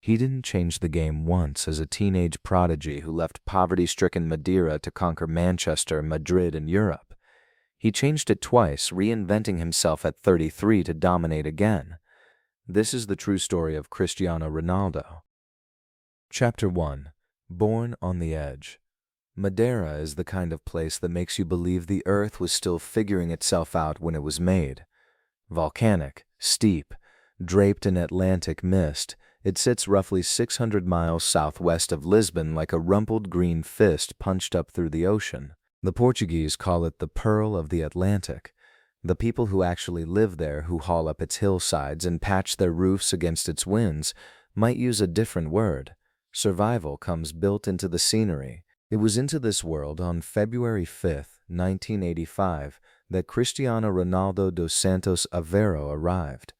He didn't change the game once as a teenage prodigy who left poverty-stricken Madeira to conquer Manchester, Madrid, and Europe. He changed it twice, reinventing himself at 33 to dominate again. This is the true story of Cristiano Ronaldo. Chapter 1. Born on the Edge. Madeira is the kind of place that makes you believe the earth was still figuring itself out when it was made. Volcanic, steep, draped in Atlantic mist, it sits roughly 600 miles southwest of Lisbon like a rumpled green fist punched up through the ocean. The Portuguese call it the Pearl of the Atlantic. The people who actually live there, who haul up its hillsides and patch their roofs against its winds, might use a different word. Survival comes built into the scenery. It was into this world on February 5, 1985, that Cristiano Ronaldo dos Santos Aveiro arrived.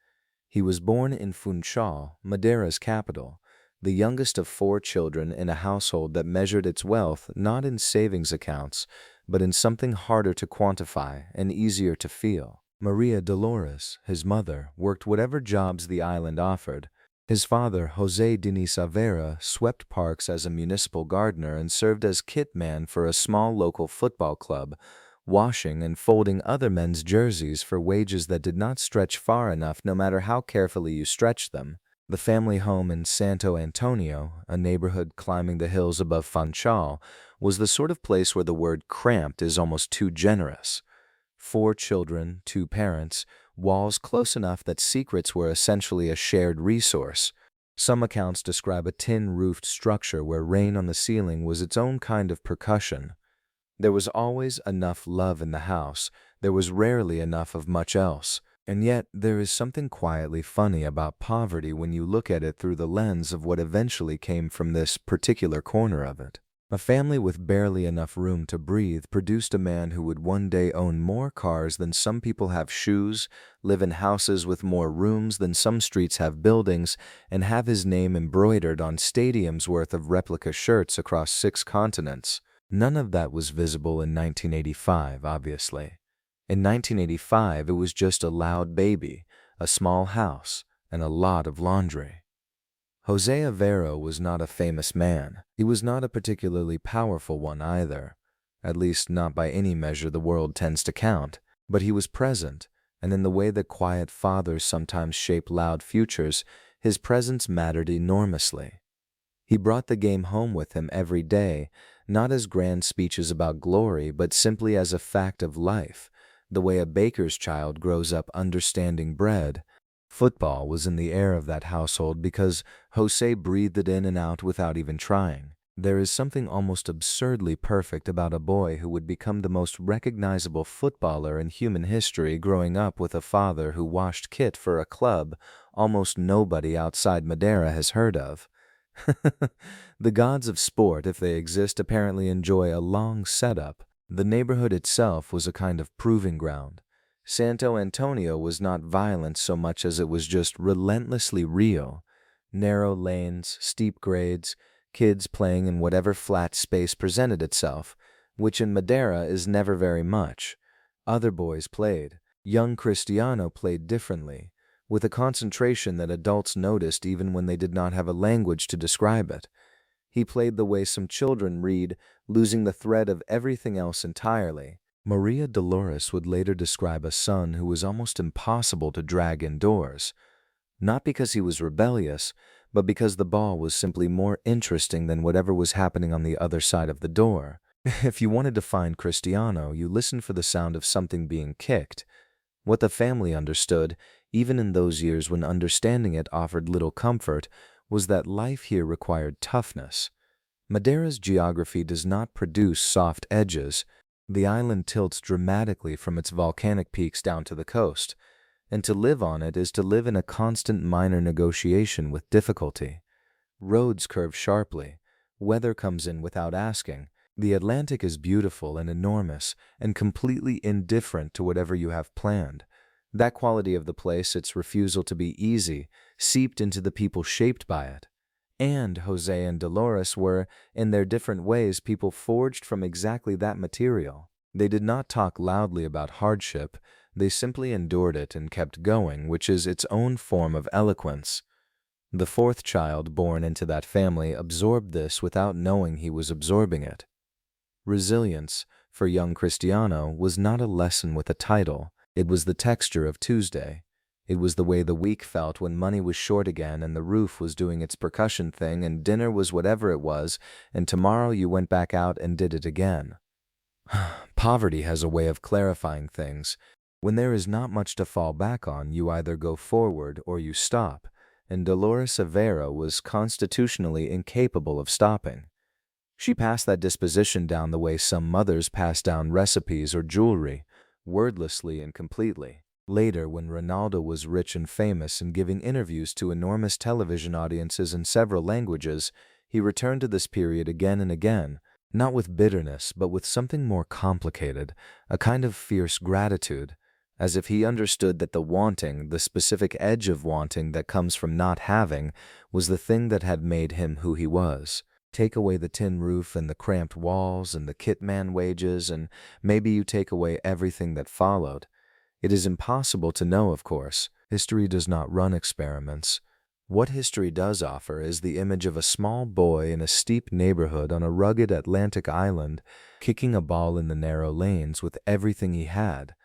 He was born in Funchal, Madeira's capital, the youngest of 4 children in a household that measured its wealth not in savings accounts, but in something harder to quantify and easier to feel. Maria Dolores, his mother, worked whatever jobs the island offered. His father, José Diniz Aveira, swept parks as a municipal gardener and served as kit man for a small local football club, washing and folding other men's jerseys for wages that did not stretch far enough no matter how carefully you stretched them. The family home in Santo Antonio, a neighborhood climbing the hills above Funchal, was the sort of place where the word cramped is almost too generous. 4 children, 2 parents, walls close enough that secrets were essentially a shared resource. Some accounts describe a tin-roofed structure where rain on the ceiling was its own kind of percussion. There was always enough love in the house. There was rarely enough of much else. And yet, there is something quietly funny about poverty when you look at it through the lens of what eventually came from this particular corner of it. A family with barely enough room to breathe produced a man who would one day own more cars than some people have shoes, live in houses with more rooms than some streets have buildings, and have his name embroidered on stadiums worth of replica shirts across 6 continents. None of that was visible in 1985, obviously. In 1985, it was just a loud baby, a small house, and a lot of laundry. José Aveiro was not a famous man. He was not a particularly powerful one either, at least not by any measure the world tends to count, but he was present, and in the way that quiet fathers sometimes shape loud futures, his presence mattered enormously. He brought the game home with him every day, not as grand speeches about glory, but simply as a fact of life, the way a baker's child grows up understanding bread. Football was in the air of that household because José breathed it in and out without even trying. There is something almost absurdly perfect about a boy who would become the most recognizable footballer in human history growing up with a father who washed kit for a club almost nobody outside Madeira has heard of. The gods of sport, if they exist, apparently enjoy a long setup. The neighborhood itself was a kind of proving ground. Santo Antonio was not violent so much as it was just relentlessly real. Narrow lanes, steep grades, kids playing in whatever flat space presented itself, which in Madeira is never very much. Other boys played. Young Cristiano played differently, with a concentration that adults noticed even when they did not have a language to describe it. He played the way some children read, losing the thread of everything else entirely. Maria Dolores would later describe a son who was almost impossible to drag indoors, not because he was rebellious, but because the ball was simply more interesting than whatever was happening on the other side of the door. If you wanted to find Cristiano, you listened for the sound of something being kicked. What the family understood, even in those years when understanding it offered little comfort, was that life here required toughness. Madeira's geography does not produce soft edges. The island tilts dramatically from its volcanic peaks down to the coast, and to live on it is to live in a constant minor negotiation with difficulty. Roads curve sharply. Weather comes in without asking. The Atlantic is beautiful and enormous and completely indifferent to whatever you have planned. That quality of the place, its refusal to be easy, seeped into the people shaped by it. And José and Dolores were, in their different ways, people forged from exactly that material. They did not talk loudly about hardship. They simply endured it and kept going, which is its own form of eloquence. The fourth child born into that family absorbed this without knowing he was absorbing it. Resilience, for young Cristiano, was not a lesson with a title. It was the texture of Tuesday. It was the way the week felt when money was short again and the roof was doing its percussion thing and dinner was whatever it was, and tomorrow you went back out and did it again. Poverty has a way of clarifying things. When there is not much to fall back on, you either go forward or you stop, and Dolores Avera was constitutionally incapable of stopping. She passed that disposition down the way some mothers pass down recipes or jewelry, wordlessly and completely. Later, when Ronaldo was rich and famous and giving interviews to enormous television audiences in several languages, he returned to this period again and again, not with bitterness, but with something more complicated, a kind of fierce gratitude, as if he understood that the wanting, the specific edge of wanting that comes from not having, was the thing that had made him who he was. Take away the tin roof and the cramped walls and the kitman wages, and maybe you take away everything that followed. It is impossible to know, of course. History does not run experiments. What history does offer is the image of a small boy in a steep neighborhood on a rugged Atlantic island, kicking a ball in the narrow lanes with everything he had.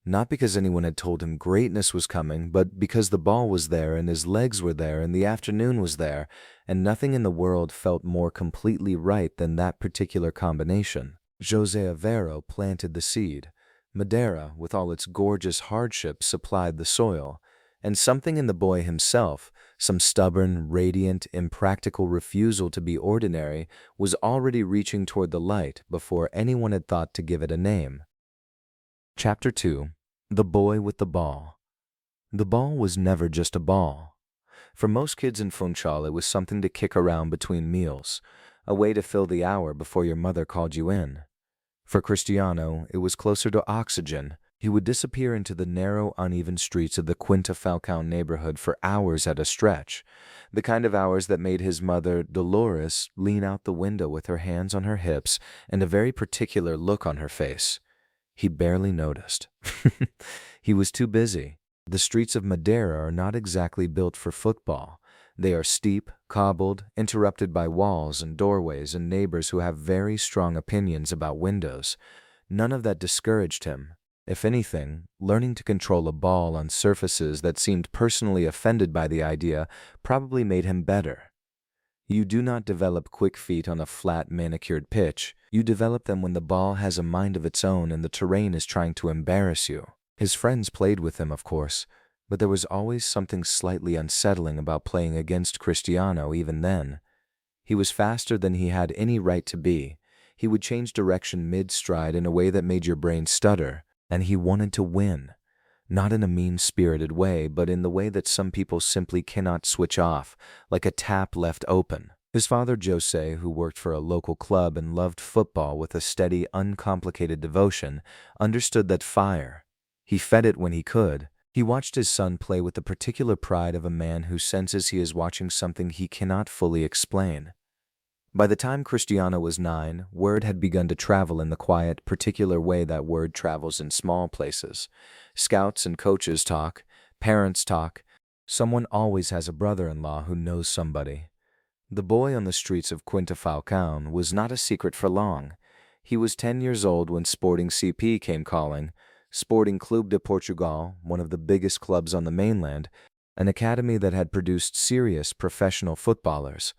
Not because anyone had told him greatness was coming, but because the ball was there and his legs were there and the afternoon was there, and nothing in the world felt more completely right than that particular combination. José Avero planted the seed. Madeira, with all its gorgeous hardships, supplied the soil. And something in the boy himself, some stubborn, radiant, impractical refusal to be ordinary, was already reaching toward the light before anyone had thought to give it a name. Chapter 2. The Boy with the Ball. The ball was never just a ball. For most kids in Funchal, it was something to kick around between meals, a way to fill the hour before your mother called you in. For Cristiano, it was closer to oxygen. He would disappear into the narrow, uneven streets of the Quinta Falcão neighborhood for hours at a stretch, the kind of hours that made his mother, Dolores, lean out the window with her hands on her hips and a very particular look on her face. He barely noticed. He was too busy. The streets of Madeira are not exactly built for football. They are steep, cobbled, interrupted by walls and doorways and neighbors who have very strong opinions about windows. None of that discouraged him. If anything, learning to control a ball on surfaces that seemed personally offended by the idea probably made him better. You do not develop quick feet on a flat, manicured pitch. You develop them when the ball has a mind of its own and the terrain is trying to embarrass you. His friends played with him, of course, but there was always something slightly unsettling about playing against Cristiano even then. He was faster than he had any right to be. He would change direction mid-stride in a way that made your brain stutter, and he wanted to win. Not in a mean-spirited way, but in the way that some people simply cannot switch off, like a tap left open. His father, José, who worked for a local club and loved football with a steady, uncomplicated devotion, understood that fire. He fed it when he could. He watched his son play with the particular pride of a man who senses he is watching something he cannot fully explain. By the time Cristiano was 9, word had begun to travel in the quiet, particular way that word travels in small places. Scouts and coaches talk, parents talk. Someone always has a brother-in-law who knows somebody. The boy on the streets of Quinta Falcão was not a secret for long. He was 10 years old when Sporting CP came calling. Sporting Clube de Portugal, one of the biggest clubs on the mainland, an academy that had produced serious professional footballers.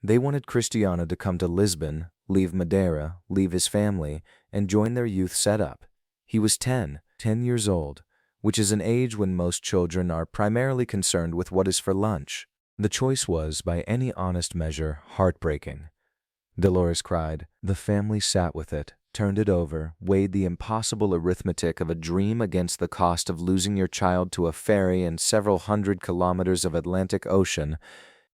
They wanted Cristiano to come to Lisbon, leave Madeira, leave his family, and join their youth setup. He was 10 years old, which is an age when most children are primarily concerned with what is for lunch. The choice was, by any honest measure, heartbreaking. Dolores cried. The family sat with it, turned it over, weighed the impossible arithmetic of a dream against the cost of losing your child to a ferry and several hundred kilometers of Atlantic Ocean.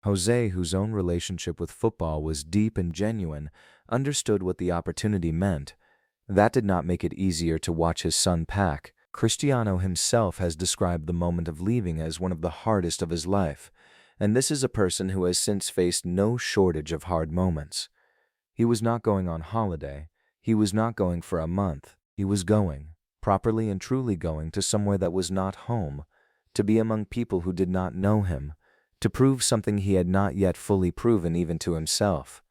Jose, whose own relationship with football was deep and genuine, understood what the opportunity meant. That did not make it easier to watch his son pack. Cristiano himself has described the moment of leaving as one of the hardest of his life, and this is a person who has since faced no shortage of hard moments. He was not going on holiday. He was not going for a month. He was going, properly and truly going, to somewhere that was not home, to be among people who did not know him, to prove something he had not yet fully proven even to himself.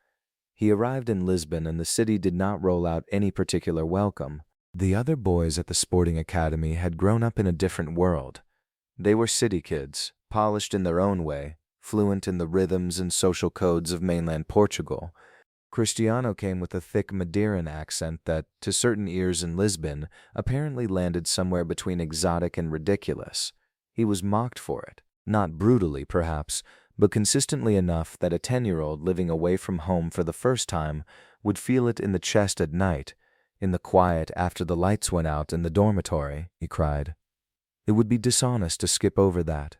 He arrived in Lisbon, and the city did not roll out any particular welcome. The other boys at the sporting academy had grown up in a different world. They were city kids, polished in their own way, fluent in the rhythms and social codes of mainland Portugal. Cristiano came with a thick Madeiran accent that, to certain ears in Lisbon, apparently landed somewhere between exotic and ridiculous. He was mocked for it, not brutally perhaps, but consistently enough that a 10-year-old living away from home for the first time would feel it in the chest at night, in the quiet after the lights went out in the dormitory, he cried. It would be dishonest to skip over that.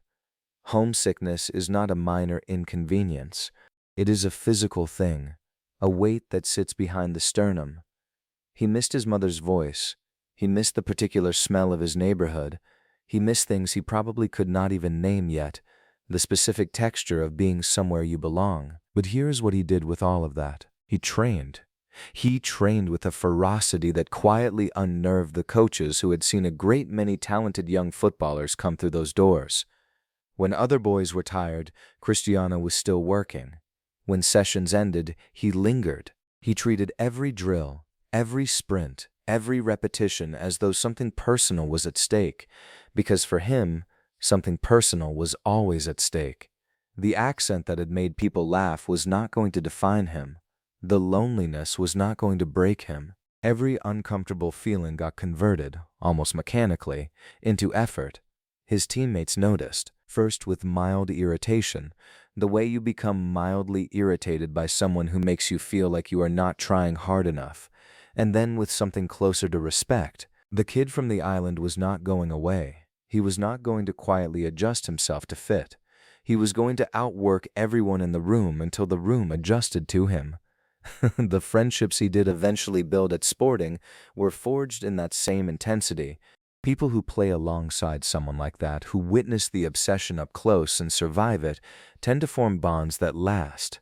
Homesickness is not a minor inconvenience. It is a physical thing, a weight that sits behind the sternum. He missed his mother's voice. He missed the particular smell of his neighborhood. He missed things he probably could not even name yet, the specific texture of being somewhere you belong. But here's what he did with all of that. He trained. He trained with a ferocity that quietly unnerved the coaches who had seen a great many talented young footballers come through those doors. When other boys were tired, Cristiano was still working. When sessions ended, he lingered. He treated every drill, every sprint, every repetition as though something personal was at stake, because for him, something personal was always at stake. The accent that had made people laugh was not going to define him. The loneliness was not going to break him. Every uncomfortable feeling got converted, almost mechanically, into effort. His teammates noticed, first with mild irritation, the way you become mildly irritated by someone who makes you feel like you are not trying hard enough, and then with something closer to respect. The kid from the island was not going away. He was not going to quietly adjust himself to fit. He was going to outwork everyone in the room until the room adjusted to him. The friendships he did eventually build at sporting were forged in that same intensity. People who play alongside someone like that, who witness the obsession up close and survive it, tend to form bonds that last.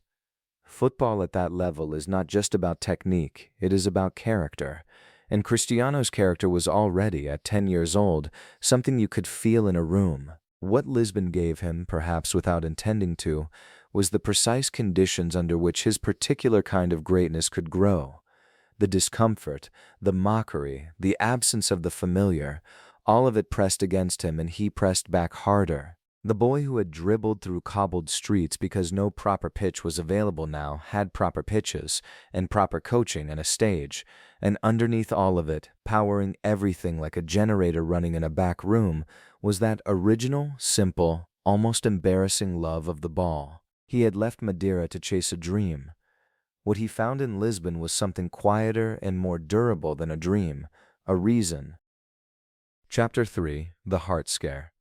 Football at that level is not just about technique, it is about character. And Cristiano's character was already, at 10 years old, something you could feel in a room. What Lisbon gave him, perhaps without intending to, was the precise conditions under which his particular kind of greatness could grow. The discomfort, the mockery, the absence of the familiar, all of it pressed against him, and he pressed back harder. The boy who had dribbled through cobbled streets because no proper pitch was available now had proper pitches and proper coaching and a stage, and underneath all of it, powering everything like a generator running in a back room, was that original, simple, almost embarrassing love of the ball. He had left Madeira to chase a dream. What he found in Lisbon was something quieter and more durable than a dream, a reason. Chapter 3. The Heart Scare.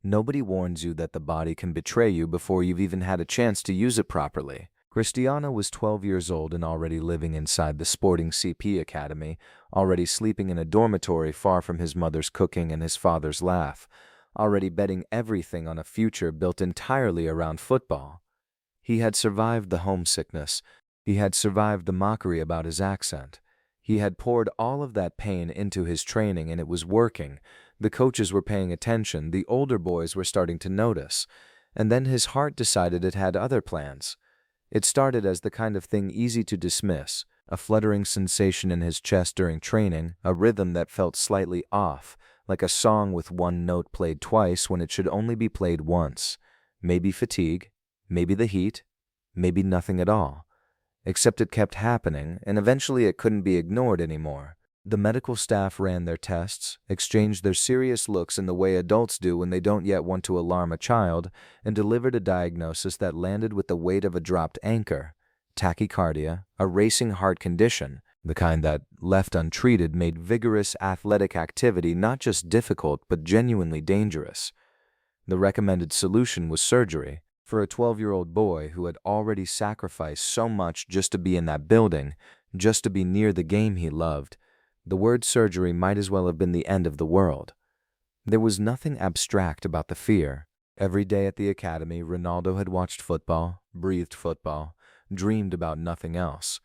Nobody warns you that the body can betray you before you've even had a chance to use it properly. Cristiano was 12 years old and already living inside the sporting CP academy, already sleeping in a dormitory far from his mother's cooking and his father's laugh, already betting everything on a future built entirely around football. He had survived the homesickness. He had survived the mockery about his accent. He had poured all of that pain into his training, and it was working. The coaches were paying attention, the older boys were starting to notice. And then his heart decided it had other plans. It started as the kind of thing easy to dismiss, a fluttering sensation in his chest during training, a rhythm that felt slightly off, like a song with one note played twice when it should only be played once. Maybe fatigue, maybe the heat, maybe nothing at all. Except it kept happening, and eventually it couldn't be ignored anymore. The medical staff ran their tests, exchanged their serious looks in the way adults do when they don't yet want to alarm a child, and delivered a diagnosis that landed with the weight of a dropped anchor: tachycardia, a racing heart condition, the kind that, left untreated, made vigorous athletic activity not just difficult but genuinely dangerous. The recommended solution was surgery. For a 12-year-old boy who had already sacrificed so much just to be in that building, just to be near the game he loved, the word surgery might as well have been the end of the world. There was nothing abstract about the fear. Every day at the academy, Ronaldo had watched football, breathed football, dreamed about nothing else.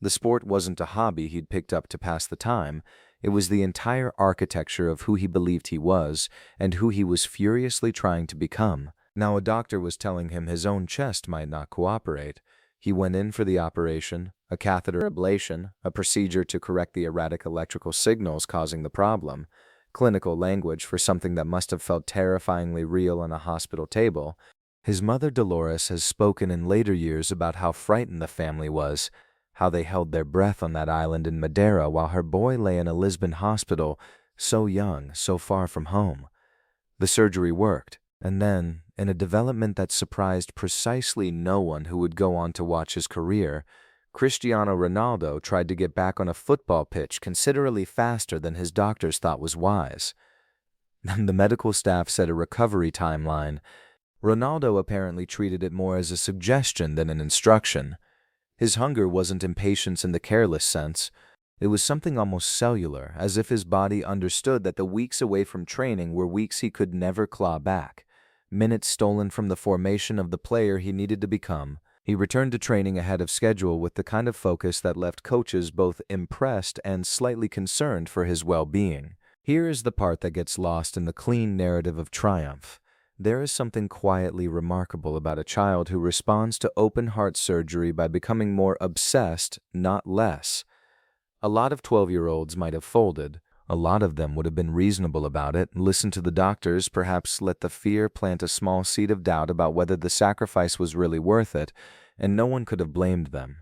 The sport wasn't a hobby he'd picked up to pass the time. It was the entire architecture of who he believed he was and who he was furiously trying to become. Now a doctor was telling him his own chest might not cooperate. He went in for the operation, a catheter ablation, a procedure to correct the erratic electrical signals causing the problem, clinical language for something that must have felt terrifyingly real on a hospital table. His mother Dolores has spoken in later years about how frightened the family was, how they held their breath on that island in Madeira while her boy lay in a Lisbon hospital, so young, so far from home. The surgery worked, and then, in a development that surprised precisely no one who would go on to watch his career, Cristiano Ronaldo tried to get back on a football pitch considerably faster than his doctors thought was wise. The medical staff set a recovery timeline. Ronaldo apparently treated it more as a suggestion than an instruction. His hunger wasn't impatience in the careless sense. It was something almost cellular, as if his body understood that the weeks away from training were weeks he could never claw back, minutes stolen from the formation of the player he needed to become. He returned to training ahead of schedule with the kind of focus that left coaches both impressed and slightly concerned for his well-being. Here is the part that gets lost in the clean narrative of triumph. There is something quietly remarkable about a child who responds to open-heart surgery by becoming more obsessed, not less. A lot of 12-year-olds might have folded. A lot of them would have been reasonable about it, listened to the doctors, perhaps let the fear plant a small seed of doubt about whether the sacrifice was really worth it, and no one could have blamed them.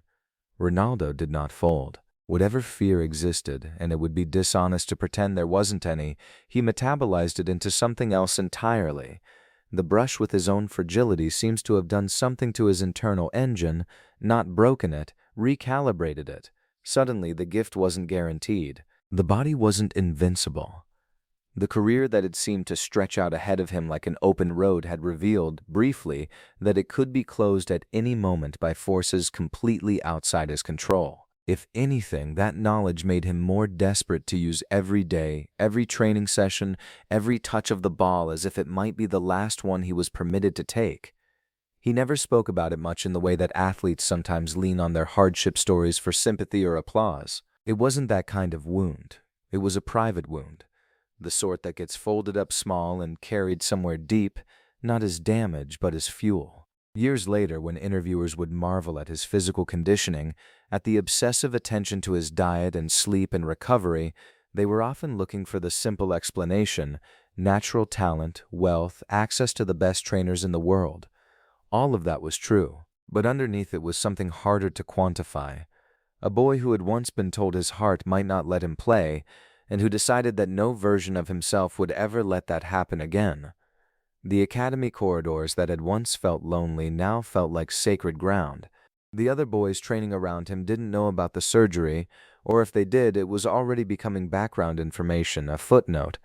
Ronaldo did not fold. Whatever fear existed, and it would be dishonest to pretend there wasn't any, he metabolized it into something else entirely. The brush with his own fragility seems to have done something to his internal engine, not broken it, recalibrated it. Suddenly, the gift wasn't guaranteed. The body wasn't invincible. The career that had seemed to stretch out ahead of him like an open road had revealed, briefly, that it could be closed at any moment by forces completely outside his control. If anything, that knowledge made him more desperate to use every day, every training session, every touch of the ball as if it might be the last one he was permitted to take. He never spoke about it much in the way that athletes sometimes lean on their hardship stories for sympathy or applause. It wasn't that kind of wound. It was a private wound, the sort that gets folded up small and carried somewhere deep, not as damage but as fuel. Years later, when interviewers would marvel at his physical conditioning, at the obsessive attention to his diet and sleep and recovery, they were often looking for the simple explanation: natural talent, wealth, access to the best trainers in the world. All of that was true, but underneath it was something harder to quantify. A boy who had once been told his heart might not let him play, and who decided that no version of himself would ever let that happen again. The academy corridors that had once felt lonely now felt like sacred ground. The other boys training around him didn't know about the surgery, or if they did, it was already becoming background information, a footnote.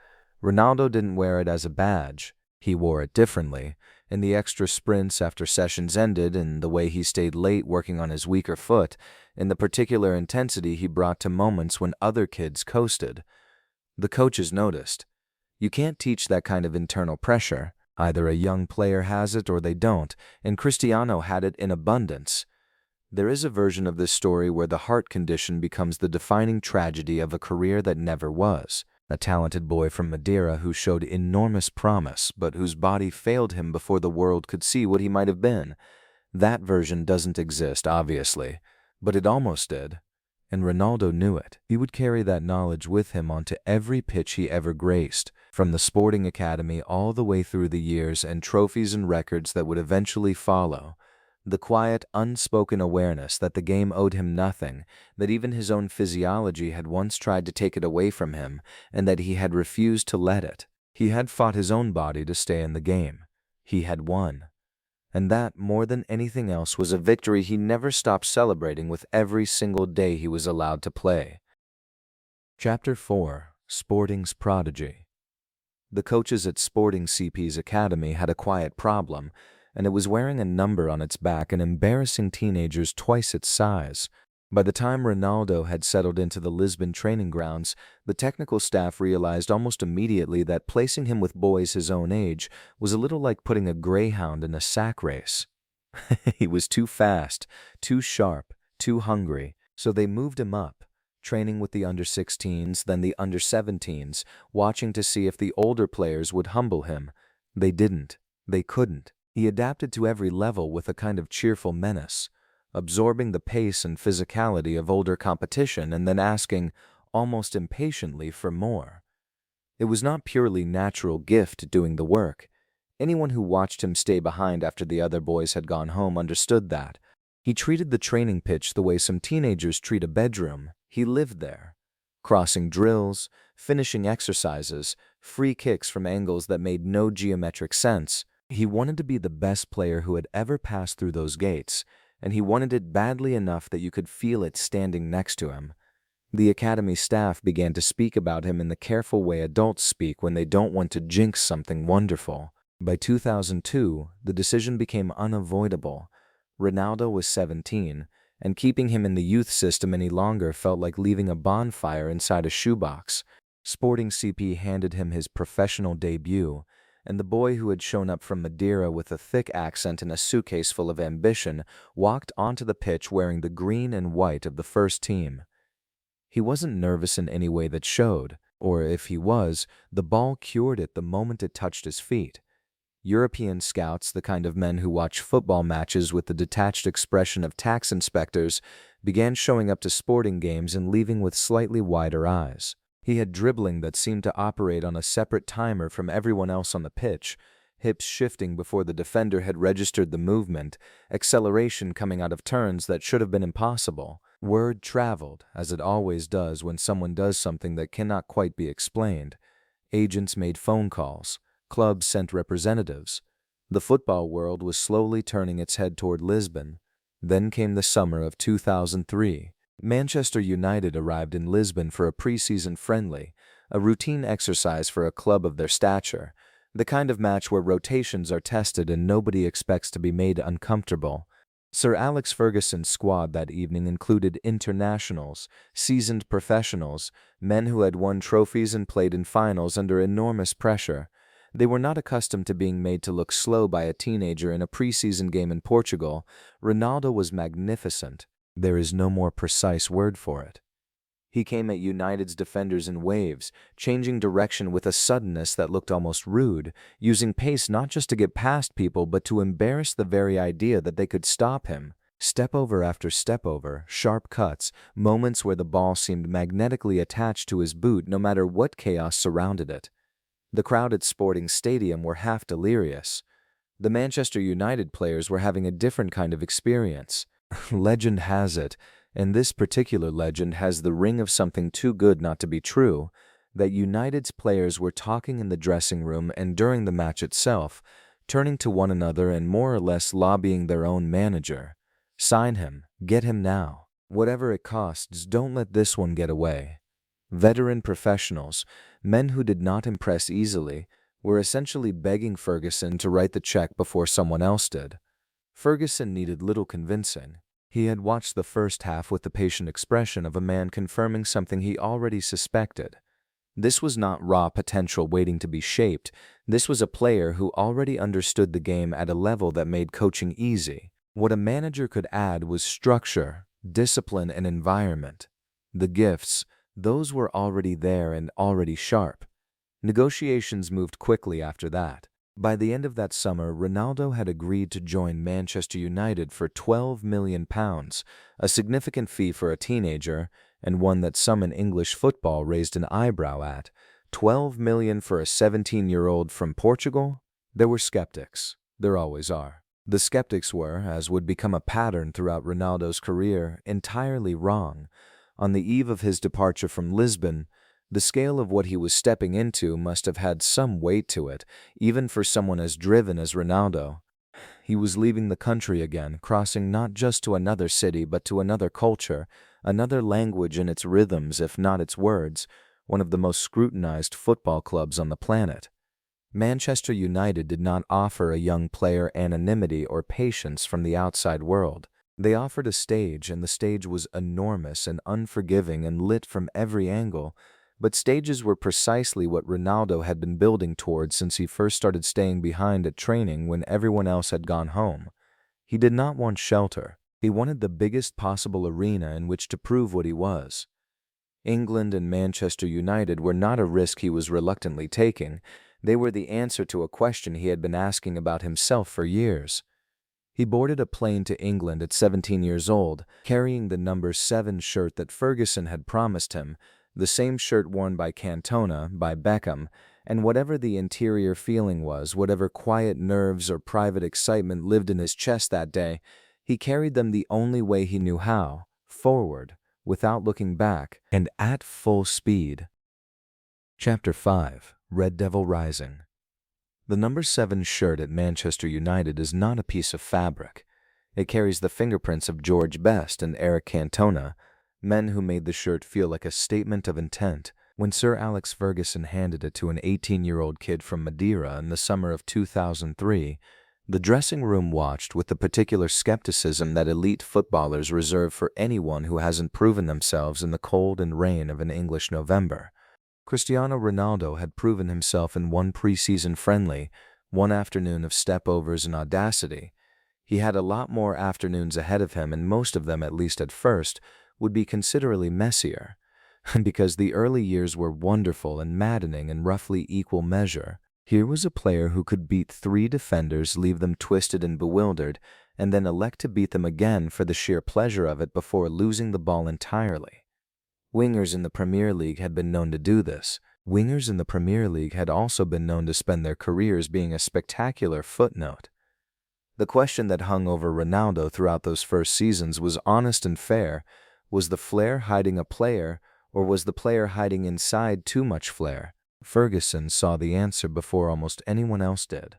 Ronaldo didn't wear it as a badge. He wore it differently, in the extra sprints after sessions ended, in the way he stayed late working on his weaker foot, in the particular intensity he brought to moments when other kids coasted. The coaches noticed. You can't teach that kind of internal pressure. Either a young player has it or they don't, and Cristiano had it in abundance. There is a version of this story where the heart condition becomes the defining tragedy of a career that never was. A talented boy from Madeira who showed enormous promise, but whose body failed him before the world could see what he might have been. That version doesn't exist, obviously, but it almost did. And Ronaldo knew it. He would carry that knowledge with him onto every pitch he ever graced, from the sporting academy all the way through the years and trophies and records that would eventually follow. The quiet, unspoken awareness that the game owed him nothing, that even his own physiology had once tried to take it away from him, and that he had refused to let it. He had fought his own body to stay in the game. He had won. And that, more than anything else, was a victory he never stopped celebrating with every single day he was allowed to play. Chapter 4: Sporting's Prodigy. The coaches at Sporting CP's academy had a quiet problem, and it was wearing a number on its back and embarrassing teenagers twice its size. By the time Ronaldo had settled into the Lisbon training grounds, the technical staff realized almost immediately that placing him with boys his own age was a little like putting a greyhound in a sack race. He was too fast, too sharp, too hungry, so they moved him up, training with the under-16s, then the under-17s, watching to see if the older players would humble him. They didn't. They couldn't. He adapted to every level with a kind of cheerful menace, absorbing the pace and physicality of older competition and then asking, almost impatiently, for more. It was not purely natural gift doing the work. Anyone who watched him stay behind after the other boys had gone home understood that. He treated the training pitch the way some teenagers treat a bedroom. He lived there, crossing drills, finishing exercises, free kicks from angles that made no geometric sense. He wanted to be the best player who had ever passed through those gates, and he wanted it badly enough that you could feel it standing next to him. The academy staff began to speak about him in the careful way adults speak when they don't want to jinx something wonderful. By 2002, the decision became unavoidable. Ronaldo was 17, and keeping him in the youth system any longer felt like leaving a bonfire inside a shoebox. Sporting CP handed him his professional debut, and the boy who had shown up from Madeira with a thick accent and a suitcase full of ambition walked onto the pitch wearing the green and white of the first team. He wasn't nervous in any way that showed, or if he was, the ball cured it the moment it touched his feet. European scouts, the kind of men who watch football matches with the detached expression of tax inspectors, began showing up to sporting games and leaving with slightly wider eyes. He had dribbling that seemed to operate on a separate timer from everyone else on the pitch, hips shifting before the defender had registered the movement, acceleration coming out of turns that should have been impossible. Word traveled, as it always does when someone does something that cannot quite be explained. Agents made phone calls. Clubs sent representatives. The football world was slowly turning its head toward Lisbon. Then came the summer of 2003. Manchester United arrived in Lisbon for a pre-season friendly, a routine exercise for a club of their stature, the kind of match where rotations are tested and nobody expects to be made uncomfortable. Sir Alex Ferguson's squad that evening included internationals, seasoned professionals, men who had won trophies and played in finals under enormous pressure. They were not accustomed to being made to look slow by a teenager in a preseason game in Portugal. Ronaldo was magnificent. There is no more precise word for it. He came at United's defenders in waves, changing direction with a suddenness that looked almost rude, using pace not just to get past people but to embarrass the very idea that they could stop him. Step over after step over, sharp cuts, moments where the ball seemed magnetically attached to his boot no matter what chaos surrounded it. The crowd at Sporting Stadium were half delirious. The Manchester United players were having a different kind of experience. Legend has it, and this particular legend has the ring of something too good not to be true, that United's players were talking in the dressing room and during the match itself, turning to one another and more or less lobbying their own manager. Sign him, get him now. Whatever it costs, don't let this one get away. Veteran professionals, men who did not impress easily, were essentially begging Ferguson to write the check before someone else did. Ferguson needed little convincing. He had watched the first half with the patient expression of a man confirming something he already suspected. This was not raw potential waiting to be shaped. This was a player who already understood the game at a level that made coaching easy. What a manager could add was structure, discipline, and environment. The gifts, those were already there and already sharp. Negotiations moved quickly after that. By the end of that summer, Ronaldo had agreed to join Manchester United for £12 million, a significant fee for a teenager, and one that some in English football raised an eyebrow at. £12 million for a 17-year-old from Portugal? There were skeptics. There always are. The skeptics were, as would become a pattern throughout Ronaldo's career, entirely wrong. On the eve of his departure from Lisbon, the scale of what he was stepping into must have had some weight to it, even for someone as driven as Ronaldo. He was leaving the country again, crossing not just to another city but to another culture, another language and its rhythms if not its words, one of the most scrutinized football clubs on the planet. Manchester United did not offer a young player anonymity or patience from the outside world. They offered a stage, and the stage was enormous and unforgiving and lit from every angle. But stages were precisely what Ronaldo had been building towards since he first started staying behind at training when everyone else had gone home. He did not want shelter. He wanted the biggest possible arena in which to prove what he was. England and Manchester United were not a risk he was reluctantly taking. They were the answer to a question he had been asking about himself for years. He boarded a plane to England at 17 years old, carrying the number 7 shirt that Ferguson had promised him, the same shirt worn by Cantona, by Beckham, and whatever the interior feeling was, whatever quiet nerves or private excitement lived in his chest that day, he carried them the only way he knew how, forward, without looking back, and at full speed. Chapter 5. Red Devil Rising. The number 7 shirt at Manchester United is not a piece of fabric. It carries the fingerprints of George Best and Eric Cantona, men who made the shirt feel like a statement of intent. When Sir Alex Ferguson handed it to an 18-year-old kid from Madeira in the summer of 2003, the dressing room watched with the particular skepticism that elite footballers reserve for anyone who hasn't proven themselves in the cold and rain of an English November. Cristiano Ronaldo had proven himself in one preseason friendly, one afternoon of step-overs and audacity. He had a lot more afternoons ahead of him, and most of them, at least at first, would be considerably messier. Because the early years were wonderful and maddening in roughly equal measure. Here was a player who could beat 3 defenders, leave them twisted and bewildered, and then elect to beat them again for the sheer pleasure of it before losing the ball entirely. Wingers in the Premier League had been known to do this. Wingers in the Premier League had also been known to spend their careers being a spectacular footnote. The question that hung over Ronaldo throughout those first seasons was honest and fair. Was the flair hiding a player, or was the player hiding inside too much flair? Ferguson saw the answer before almost anyone else did.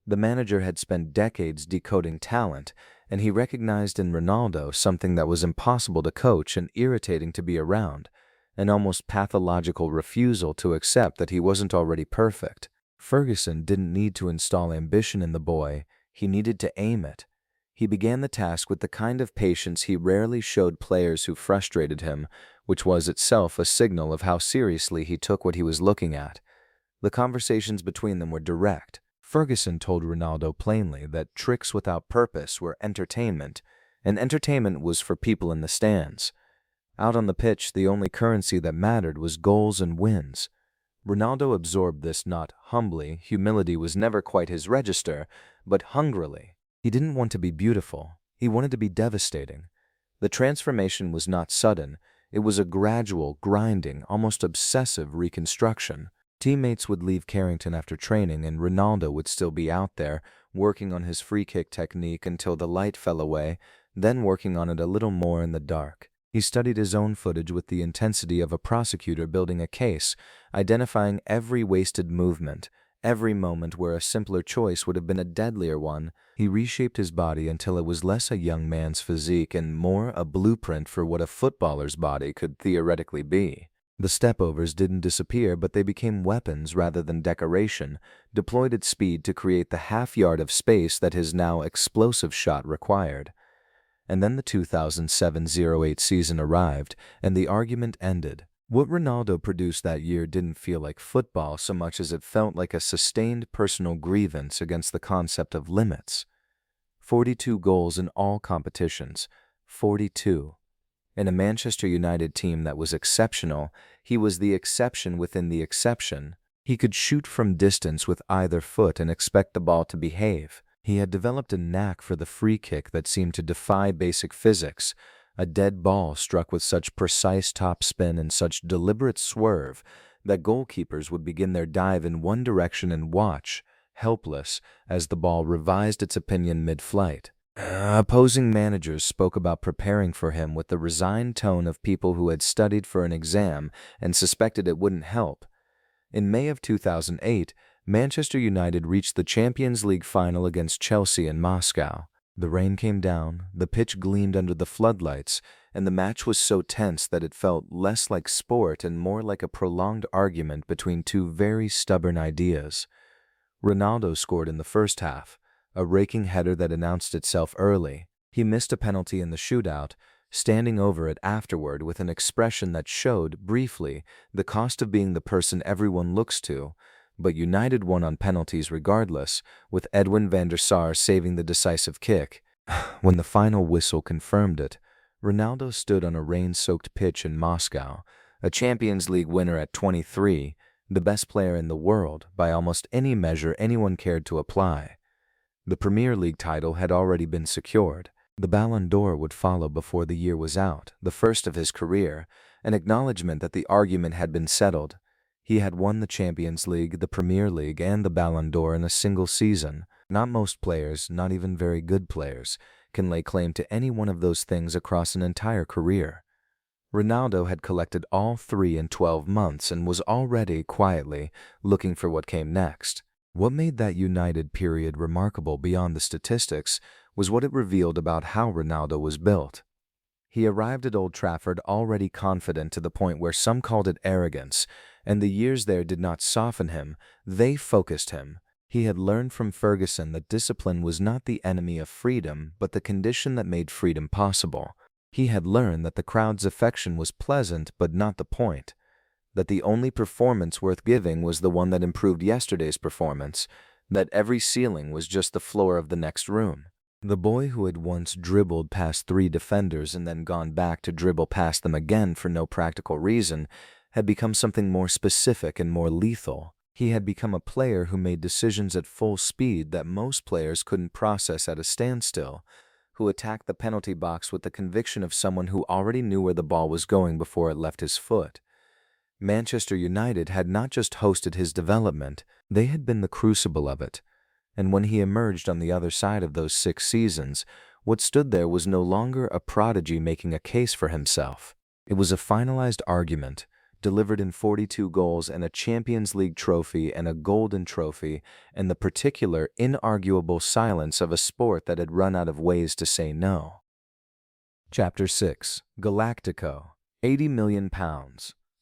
The manager had spent decades decoding talent, and he recognized in Ronaldo something that was impossible to coach and irritating to be around, an almost pathological refusal to accept that he wasn't already perfect. Ferguson didn't need to install ambition in the boy, he needed to aim it. He began the task with the kind of patience he rarely showed players who frustrated him, which was itself a signal of how seriously he took what he was looking at. The conversations between them were direct. Ferguson told Ronaldo plainly that tricks without purpose were entertainment, and entertainment was for people in the stands. Out on the pitch, the only currency that mattered was goals and wins. Ronaldo absorbed this not humbly, humility was never quite his register, but hungrily. He didn't want to be beautiful, he wanted to be devastating. The transformation was not sudden, it was a gradual, grinding, almost obsessive reconstruction. Teammates would leave Carrington after training, and Ronaldo would still be out there, working on his free kick technique until the light fell away, then working on it a little more in the dark. He studied his own footage with the intensity of a prosecutor building a case, identifying every wasted movement, every moment where a simpler choice would have been a deadlier one. He reshaped his body until it was less a young man's physique and more a blueprint for what a footballer's body could theoretically be. The stepovers didn't disappear, but they became weapons rather than decoration, deployed at speed to create the half-yard of space that his now explosive shot required. And then the 2007-08 season arrived, and the argument ended. What Ronaldo produced that year didn't feel like football so much as it felt like a sustained personal grievance against the concept of limits. 42 goals in all competitions. 42. In a Manchester United team that was exceptional, he was the exception within the exception. He could shoot from distance with either foot and expect the ball to behave. He had developed a knack for the free kick that seemed to defy basic physics, a dead ball struck with such precise topspin and such deliberate swerve that goalkeepers would begin their dive in one direction and watch, helpless, as the ball revised its opinion mid-flight. Opposing managers spoke about preparing for him with the resigned tone of people who had studied for an exam and suspected it wouldn't help. In May of 2008, Manchester United reached the Champions League final against Chelsea in Moscow. The rain came down, the pitch gleamed under the floodlights, and the match was so tense that it felt less like sport and more like a prolonged argument between two very stubborn ideas. Ronaldo scored in the first half, a raking header that announced itself early. He missed a penalty in the shootout, standing over it afterward with an expression that showed, briefly, the cost of being the person everyone looks to, but United won on penalties regardless, with Edwin van der Sar saving the decisive kick. When the final whistle confirmed it, Ronaldo stood on a rain-soaked pitch in Moscow, a Champions League winner at 23, the best player in the world by almost any measure anyone cared to apply. The Premier League title had already been secured. The Ballon d'Or would follow before the year was out, the first of his career, an acknowledgement that the argument had been settled. He had won the Champions League, the Premier League, and the Ballon d'Or in a single season. Not most players, not even very good players, can lay claim to any one of those things across an entire career. Ronaldo had collected all three in 12 months and was already, quietly, looking for what came next. What made that United period remarkable beyond the statistics was what it revealed about how Ronaldo was built. He arrived at Old Trafford already confident to the point where some called it arrogance, and the years there did not soften him, they focused him. He had learned from Ferguson that discipline was not the enemy of freedom, but the condition that made freedom possible. He had learned that the crowd's affection was pleasant but not the point, that the only performance worth giving was the one that improved yesterday's performance, that every ceiling was just the floor of the next room. The boy who had once dribbled past 3 defenders and then gone back to dribble past them again for no practical reason had become something more specific and more lethal. He had become a player who made decisions at full speed that most players couldn't process at a standstill, who attacked the penalty box with the conviction of someone who already knew where the ball was going before it left his foot. Manchester United had not just hosted his development, they had been the crucible of it. And when he emerged on the other side of those 6 seasons, what stood there was no longer a prodigy making a case for himself. It was a finalized argument, delivered in 42 goals and a Champions League trophy and a Golden Trophy, and the particular, inarguable silence of a sport that had run out of ways to say no. Chapter 6. Galactico. £80 million.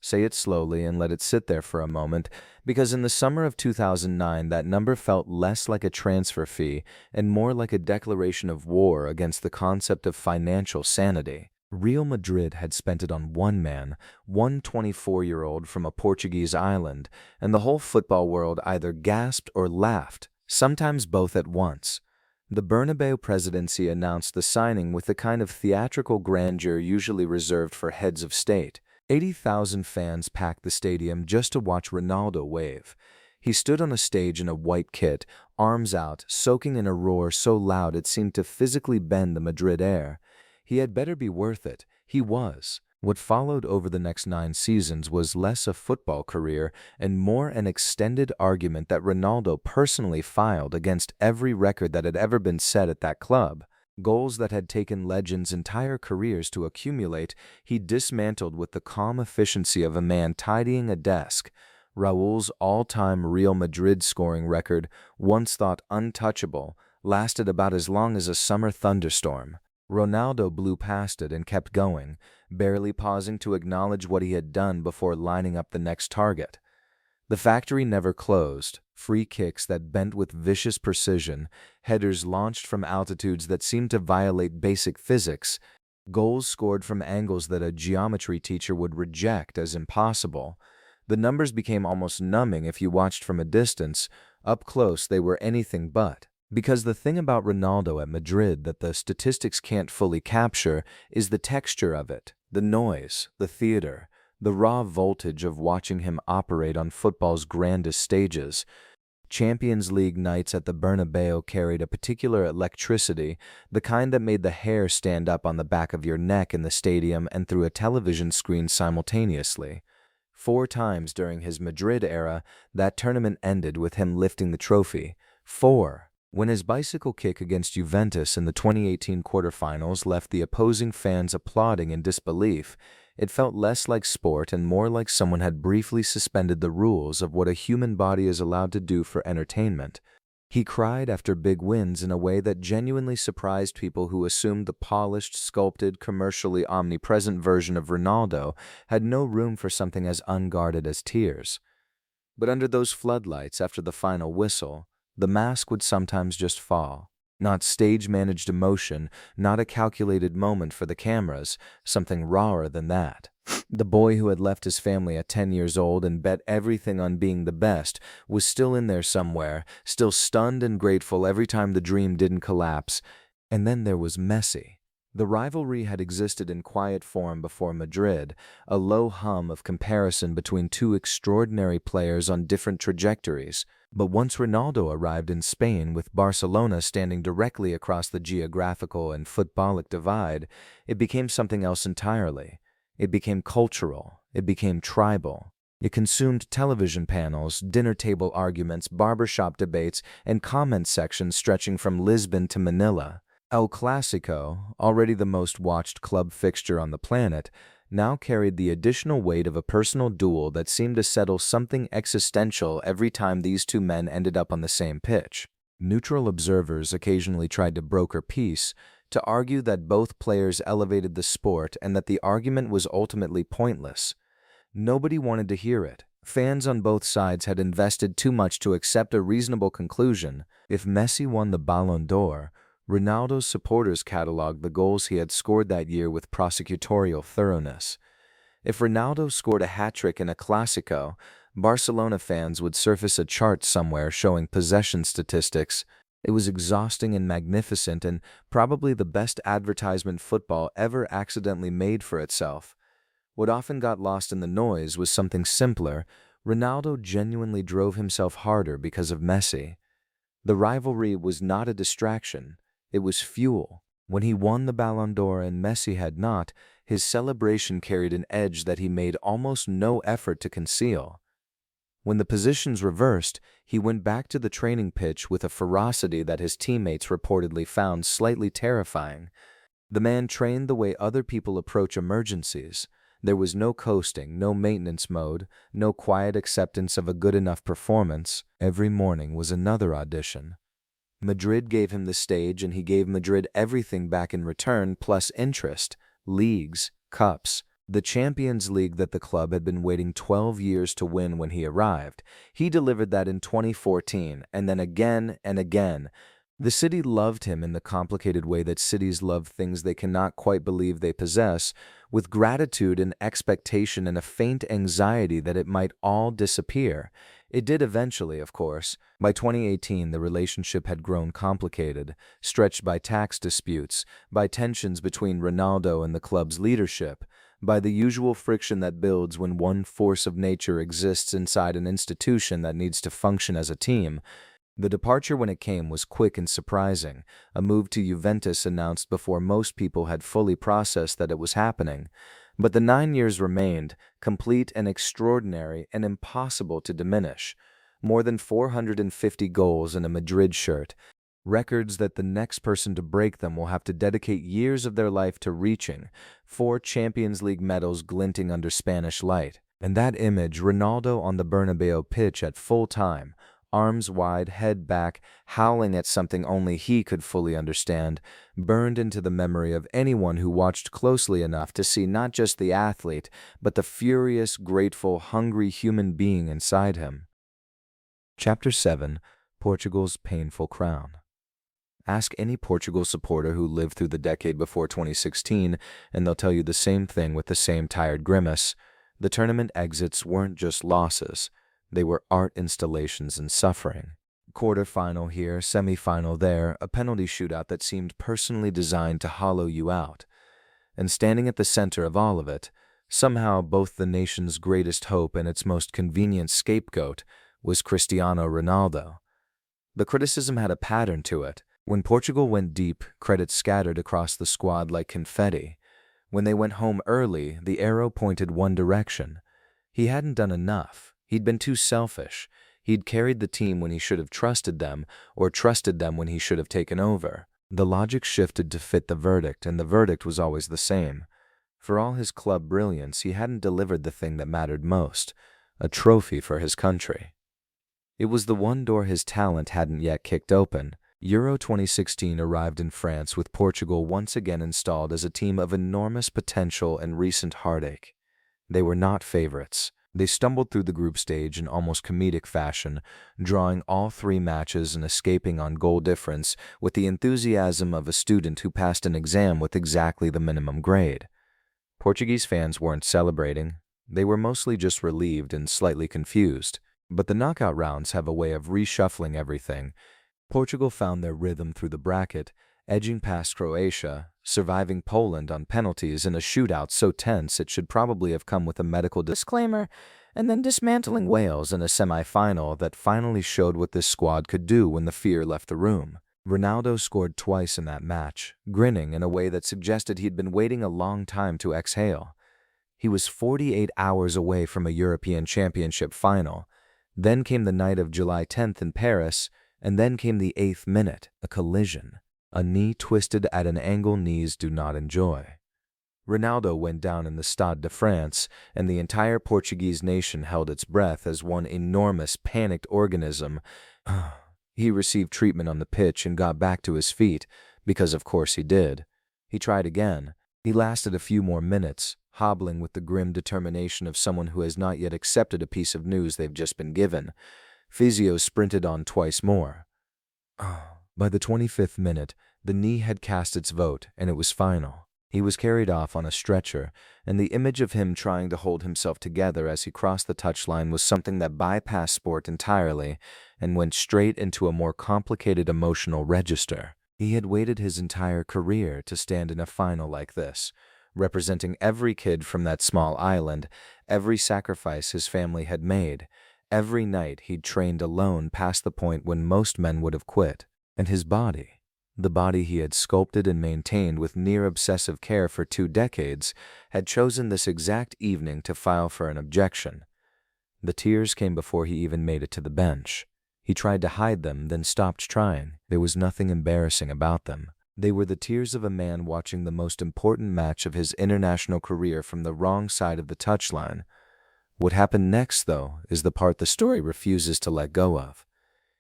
Say it slowly and let it sit there for a moment, because in the summer of 2009 that number felt less like a transfer fee and more like a declaration of war against the concept of financial sanity. Real Madrid had spent it on one man, one 24-year-old from a Portuguese island, and the whole football world either gasped or laughed, sometimes both at once. The Bernabeu presidency announced the signing with the kind of theatrical grandeur usually reserved for heads of state. 80,000 fans packed the stadium just to watch Ronaldo wave. He stood on a stage in a white kit, arms out, soaking in a roar so loud it seemed to physically bend the Madrid air. He had better be worth it. He was. What followed over the next 9 seasons was less a football career and more an extended argument that Ronaldo personally filed against every record that had ever been set at that club. Goals that had taken legends' entire careers to accumulate, he dismantled with the calm efficiency of a man tidying a desk. Raúl's all-time Real Madrid scoring record, once thought untouchable, lasted about as long as a summer thunderstorm. Ronaldo blew past it and kept going, barely pausing to acknowledge what he had done before lining up the next target. The factory never closed. Free kicks that bent with vicious precision, headers launched from altitudes that seemed to violate basic physics, goals scored from angles that a geometry teacher would reject as impossible. The numbers became almost numbing if you watched from a distance. Up close, they were anything but. Because the thing about Ronaldo at Madrid that the statistics can't fully capture is the texture of it, the noise, the theater, the raw voltage of watching him operate on football's grandest stages. Champions League nights at the Bernabeu carried a particular electricity, the kind that made the hair stand up on the back of your neck in the stadium and through a television screen simultaneously. 4 times during his Madrid era, that tournament ended with him lifting the trophy. 4. When his bicycle kick against Juventus in the 2018 quarterfinals left the opposing fans applauding in disbelief, it felt less like sport and more like someone had briefly suspended the rules of what a human body is allowed to do for entertainment. He cried after big wins in a way that genuinely surprised people who assumed the polished, sculpted, commercially omnipresent version of Ronaldo had no room for something as unguarded as tears. But under those floodlights after the final whistle, the mask would sometimes just fall. Not stage-managed emotion, not a calculated moment for the cameras, something rawer than that. The boy who had left his family at 10 years old and bet everything on being the best was still in there somewhere, still stunned and grateful every time the dream didn't collapse. And then there was Messi. The rivalry had existed in quiet form before Madrid, a low hum of comparison between two extraordinary players on different trajectories. But once Ronaldo arrived in Spain with Barcelona standing directly across the geographical and footballic divide, it became something else entirely. It became cultural. It became tribal. It consumed television panels, dinner table arguments, barbershop debates, and comment sections stretching from Lisbon to Manila. El Clásico, already the most watched club fixture on the planet, now carried the additional weight of a personal duel that seemed to settle something existential every time these two men ended up on the same pitch. Neutral observers occasionally tried to broker peace, to argue that both players elevated the sport and that the argument was ultimately pointless. Nobody wanted to hear it. Fans on both sides had invested too much to accept a reasonable conclusion. If Messi won the Ballon d'Or, Ronaldo's supporters cataloged the goals he had scored that year with prosecutorial thoroughness. If Ronaldo scored a hat-trick in a Clásico, Barcelona fans would surface a chart somewhere showing possession statistics. It was exhausting and magnificent and probably the best advertisement football ever accidentally made for itself. What often got lost in the noise was something simpler. Ronaldo genuinely drove himself harder because of Messi. The rivalry was not a distraction. It was fuel. When he won the Ballon d'Or and Messi had not, his celebration carried an edge that he made almost no effort to conceal. When the positions reversed, he went back to the training pitch with a ferocity that his teammates reportedly found slightly terrifying. The man trained the way other people approach emergencies. There was no coasting, no maintenance mode, no quiet acceptance of a good enough performance. Every morning was another audition. Madrid gave him the stage, and he gave Madrid everything back in return, plus interest, leagues, cups. The Champions League that the club had been waiting 12 years to win when he arrived. He delivered that in 2014, and then again and again. The city loved him in the complicated way that cities love things they cannot quite believe they possess, with gratitude and expectation and a faint anxiety that it might all disappear. It did eventually, of course. By 2018, the relationship had grown complicated, stretched by tax disputes, by tensions between Ronaldo and the club's leadership, by the usual friction that builds when one force of nature exists inside an institution that needs to function as a team. The departure when it came was quick and surprising, a move to Juventus announced before most people had fully processed that it was happening. But the 9 years remained, complete and extraordinary and impossible to diminish. More than 450 goals in a Madrid shirt, records that the next person to break them will have to dedicate years of their life to reaching, 4 Champions League medals glinting under Spanish light. And that image, Ronaldo on the Bernabeu pitch at full time, arms wide, head back, howling at something only he could fully understand, burned into the memory of anyone who watched closely enough to see not just the athlete, but the furious, grateful, hungry human being inside him. Chapter 7. Portugal's Painful Crown. Ask any Portugal supporter who lived through the decade before 2016, and they'll tell you the same thing with the same tired grimace. The tournament exits weren't just losses. They were art installations and suffering. Quarter-final here, semi-final there, a penalty shootout that seemed personally designed to hollow you out. And standing at the center of all of it, somehow both the nation's greatest hope and its most convenient scapegoat, was Cristiano Ronaldo. The criticism had a pattern to it. When Portugal went deep, credit scattered across the squad like confetti. When they went home early, the arrow pointed one direction. He hadn't done enough. He'd been too selfish. He'd carried the team when he should have trusted them, or trusted them when he should have taken over. The logic shifted to fit the verdict, and the verdict was always the same. For all his club brilliance, he hadn't delivered the thing that mattered most, a trophy for his country. It was the one door his talent hadn't yet kicked open. Euro 2016 arrived in France with Portugal once again installed as a team of enormous potential and recent heartache. They were not favorites. They stumbled through the group stage in almost comedic fashion, drawing all 3 matches and escaping on goal difference with the enthusiasm of a student who passed an exam with exactly the minimum grade. Portuguese fans weren't celebrating. They were mostly just relieved and slightly confused. But the knockout rounds have a way of reshuffling everything. Portugal found their rhythm through the bracket, edging past Croatia, surviving Poland on penalties in a shootout so tense it should probably have come with a medical disclaimer, and then dismantling Wales in a semi-final that finally showed what this squad could do when the fear left the room. Ronaldo scored twice in that match, grinning in a way that suggested he'd been waiting a long time to exhale. He was 48 hours away from a European Championship final. Then came the night of July 10th in Paris, and then came the 8th minute, a collision. A knee twisted at an angle knees do not enjoy. Ronaldo went down in the Stade de France, and the entire Portuguese nation held its breath as one enormous, panicked organism. He received treatment on the pitch and got back to his feet, because of course he did. He tried again. He lasted a few more minutes, hobbling with the grim determination of someone who has not yet accepted a piece of news they've just been given. Physio sprinted on twice more. By the 25th minute, the knee had cast its vote, and it was final. He was carried off on a stretcher, and the image of him trying to hold himself together as he crossed the touchline was something that bypassed sport entirely and went straight into a more complicated emotional register. He had waited his entire career to stand in a final like this, representing every kid from that small island, every sacrifice his family had made, every night he'd trained alone past the point when most men would have quit. And his body, the body he had sculpted and maintained with near-obsessive care for 2 decades, had chosen this exact evening to file for an objection. The tears came before he even made it to the bench. He tried to hide them, then stopped trying. There was nothing embarrassing about them. They were the tears of a man watching the most important match of his international career from the wrong side of the touchline. What happened next, though, is the part the story refuses to let go of.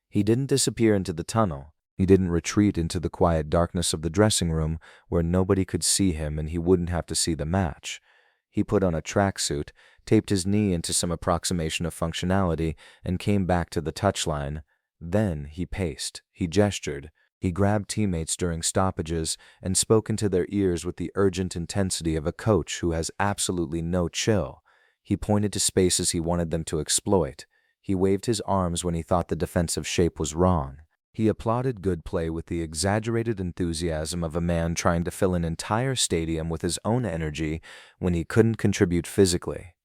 He didn't disappear into the tunnel. He didn't retreat into the quiet darkness of the dressing room where nobody could see him and he wouldn't have to see the match. He put on a tracksuit, taped his knee into some approximation of functionality, and came back to the touchline. Then he paced, he gestured, he grabbed teammates during stoppages and spoke into their ears with the urgent intensity of a coach who has absolutely no chill. He pointed to spaces he wanted them to exploit. He waved his arms when he thought the defensive shape was wrong. He applauded good play with the exaggerated enthusiasm of a man trying to fill an entire stadium with his own energy when he couldn't contribute physically.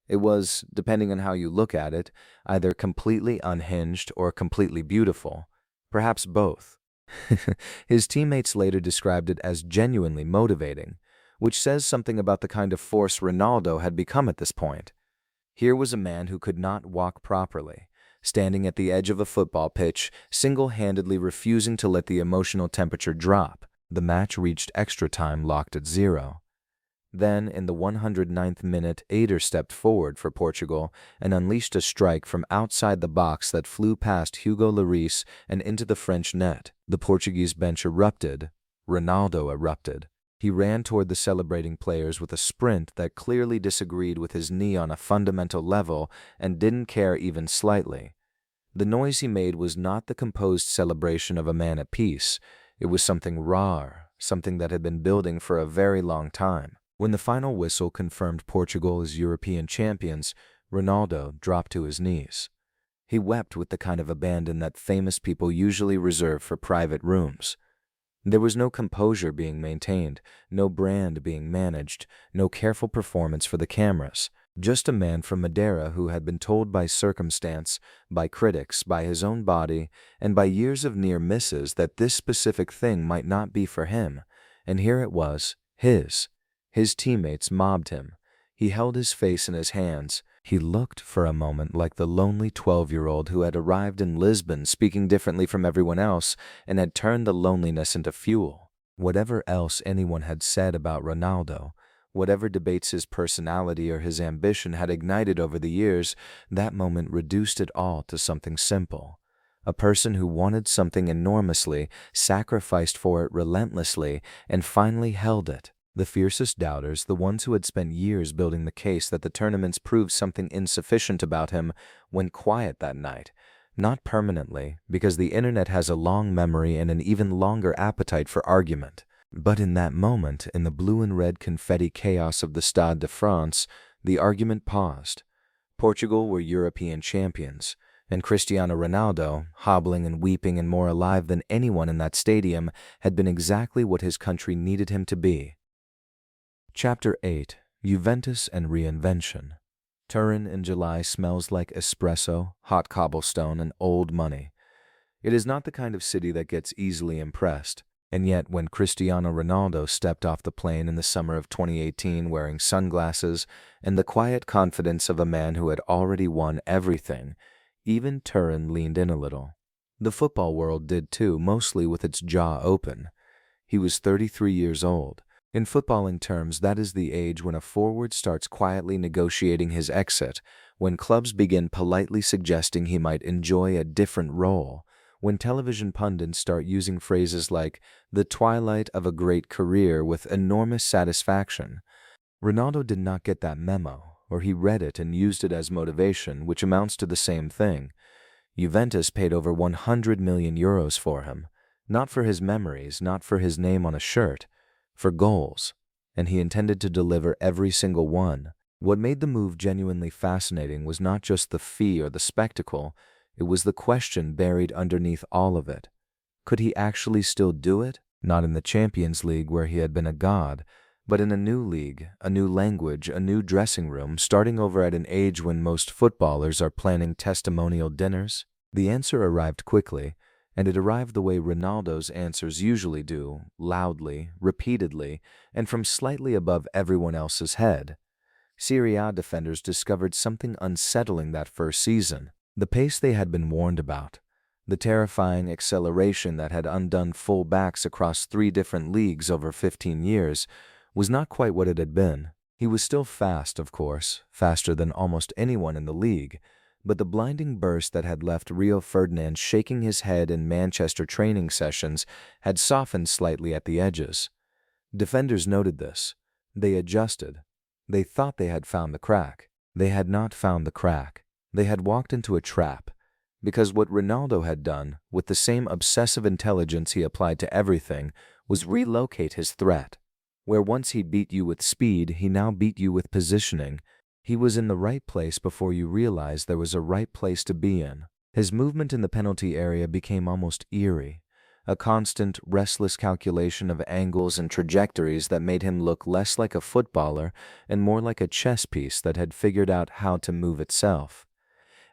It was, depending on how you look at it, either completely unhinged or completely beautiful, perhaps both. His teammates later described it as genuinely motivating, which says something about the kind of force Ronaldo had become at this point. Here was a man who could not walk properly, standing at the edge of a football pitch, single-handedly refusing to let the emotional temperature drop. The match reached extra time locked at 0. Then, in the 109th minute, Eder stepped forward for Portugal and unleashed a strike from outside the box that flew past Hugo Lloris and into the French net. The Portuguese bench erupted. Ronaldo erupted. He ran toward the celebrating players with a sprint that clearly disagreed with his knee on a fundamental level and didn't care even slightly. The noise he made was not the composed celebration of a man at peace. It was something raw, something that had been building for a very long time. When the final whistle confirmed Portugal as European champions, Ronaldo dropped to his knees. He wept with the kind of abandon that famous people usually reserve for private rooms. There was no composure being maintained, no brand being managed, no careful performance for the cameras. Just a man from Madeira who had been told by circumstance, by critics, by his own body, and by years of near misses that this specific thing might not be for him. And here it was, his. His teammates mobbed him. He held his face in his hands. He looked for a moment like the lonely 12-year-old who had arrived in Lisbon speaking differently from everyone else and had turned the loneliness into fuel. Whatever else anyone had said about Ronaldo, whatever debates his personality or his ambition had ignited over the years, that moment reduced it all to something simple. A person who wanted something enormously, sacrificed for it relentlessly, and finally held it. The fiercest doubters, the ones who had spent years building the case that the tournaments proved something insufficient about him, went quiet that night. Not permanently, because the internet has a long memory and an even longer appetite for argument. But in that moment, in the blue and red confetti chaos of the Stade de France, the argument paused. Portugal were European champions, And Cristiano Ronaldo, hobbling and weeping and more alive than anyone in that stadium, had been exactly what his country needed him to be. Chapter 8: Juventus and Reinvention. Turin in July smells like espresso, hot cobblestone, and old money. It is not the kind of city that gets easily impressed. And yet, when Cristiano Ronaldo stepped off the plane in the summer of 2018 wearing sunglasses and the quiet confidence of a man who had already won everything, even Turin leaned in a little. The football world did too, mostly with its jaw open. He was 33 years old. In footballing terms, that is the age when a forward starts quietly negotiating his exit, when clubs begin politely suggesting he might enjoy a different role, when television pundits start using phrases like the twilight of a great career with enormous satisfaction. Ronaldo did not get that memo, or he read it and used it as motivation, which amounts to the same thing. Juventus paid over 100 million euros for him, not for his memories, not for his name on a shirt, for goals, and he intended to deliver every single one. What made the move genuinely fascinating was not just the fee or the spectacle, it was the question buried underneath all of it. Could he actually still do it? Not in the Champions League where he had been a god, but in a new league, a new language, a new dressing room, starting over at an age when most footballers are planning testimonial dinners? The answer arrived quickly, and it arrived the way Ronaldo's answers usually do, loudly, repeatedly, and from slightly above everyone else's head. Serie A defenders discovered something unsettling that first season. The pace they had been warned about, the terrifying acceleration that had undone full backs across 3 different leagues over 15 years, was not quite what it had been. He was still fast, of course, faster than almost anyone in the league, but the blinding burst that had left Rio Ferdinand shaking his head in Manchester training sessions had softened slightly at the edges. Defenders noted this. They adjusted. They thought they had found the crack. They had not found the crack. They had walked into a trap, because what Ronaldo had done, with the same obsessive intelligence he applied to everything, was relocate his threat. Where once he beat you with speed, he now beat you with positioning. He was in the right place before you realized there was a right place to be in. His movement in the penalty area became almost eerie, a constant, restless calculation of angles and trajectories that made him look less like a footballer and more like a chess piece that had figured out how to move itself.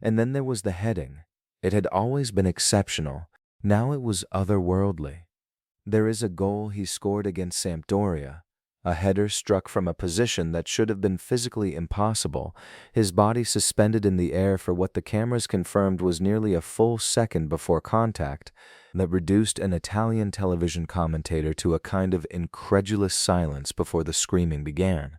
And then there was the heading. It had always been exceptional. Now it was otherworldly. There is a goal he scored against Sampdoria, a header struck from a position that should have been physically impossible, his body suspended in the air for what the cameras confirmed was nearly a full second before contact, that reduced an Italian television commentator to a kind of incredulous silence before the screaming began.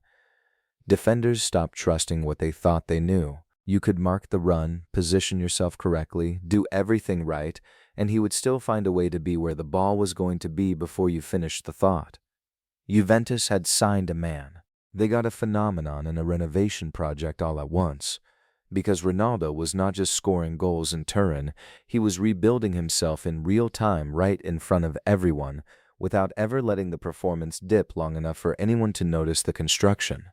Defenders stopped trusting what they thought they knew. You could mark the run, position yourself correctly, do everything right, and he would still find a way to be where the ball was going to be before you finished the thought. Juventus had signed a man. They got a phenomenon and a renovation project all at once. Because Ronaldo was not just scoring goals in Turin, he was rebuilding himself in real time right in front of everyone, without ever letting the performance dip long enough for anyone to notice the construction.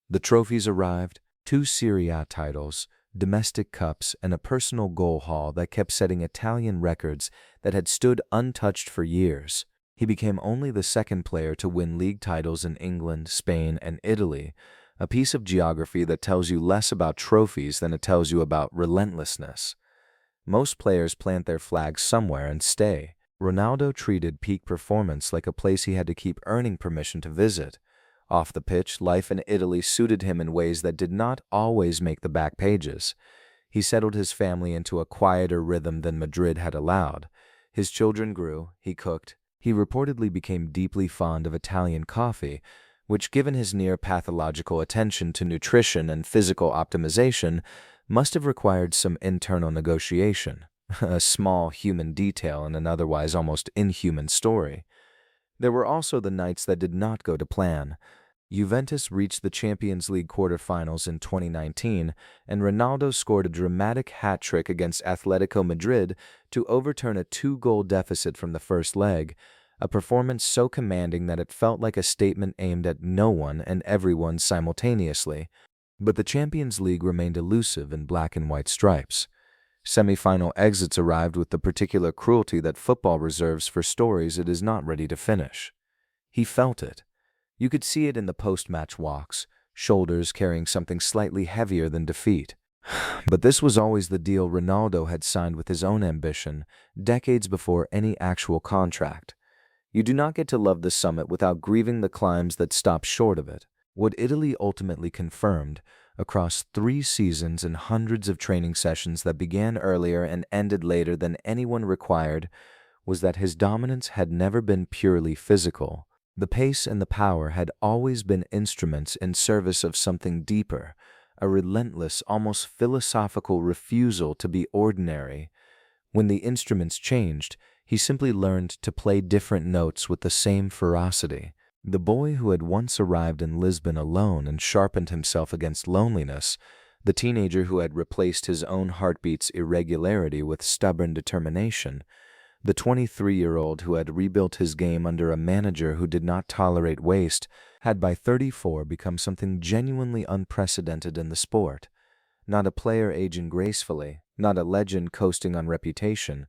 The trophies arrived. 2 Serie A titles, domestic cups, and a personal goal haul that kept setting Italian records that had stood untouched for years. He became only the second player to win league titles in England, Spain, and Italy, a piece of geography that tells you less about trophies than it tells you about relentlessness. Most players plant their flag somewhere and stay. Ronaldo treated peak performance like a place he had to keep earning permission to visit. Off the pitch, life in Italy suited him in ways that did not always make the back pages. He settled his family into a quieter rhythm than Madrid had allowed. His children grew, he cooked. He reportedly became deeply fond of Italian coffee, which, given his near-pathological attention to nutrition and physical optimization, must have required some internal negotiation, a small human detail in an otherwise almost inhuman story. There were also the nights that did not go to plan. Juventus reached the Champions League quarterfinals in 2019, and Ronaldo scored a dramatic hat-trick against Atletico Madrid to overturn a 2-goal deficit from the first leg, a performance so commanding that it felt like a statement aimed at no one and everyone simultaneously. But the Champions League remained elusive in black and white stripes. Semi-final exits arrived with the particular cruelty that football reserves for stories it is not ready to finish. He felt it. You could see it in the post-match walks, shoulders carrying something slightly heavier than defeat. But this was always the deal Ronaldo had signed with his own ambition, decades before any actual contract. You do not get to love the summit without grieving the climbs that stop short of it. What Italy ultimately confirmed, across 3 seasons and hundreds of training sessions that began earlier and ended later than anyone required, was that his dominance had never been purely physical. The pace and the power had always been instruments in service of something deeper, a relentless, almost philosophical refusal to be ordinary. When the instruments changed, he simply learned to play different notes with the same ferocity. The boy who had once arrived in Lisbon alone and sharpened himself against loneliness, the teenager who had replaced his own heartbeat's irregularity with stubborn determination, the 23-year-old who had rebuilt his game under a manager who did not tolerate waste, had by 34 become something genuinely unprecedented in the sport. Not a player aging gracefully, not a legend coasting on reputation,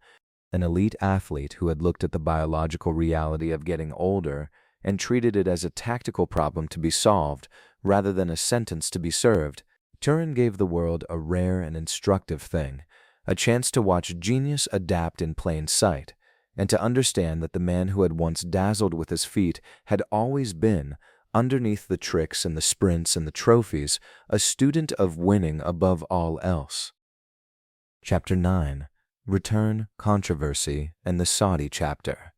an elite athlete who had looked at the biological reality of getting older and treated it as a tactical problem to be solved rather than a sentence to be served. Turin gave the world a rare and instructive thing, a chance to watch genius adapt in plain sight, and to understand that the man who had once dazzled with his feet had always been, underneath the tricks and the sprints and the trophies, a student of winning above all else. Chapter 9. Return, Controversy, and the Saudi Chapter.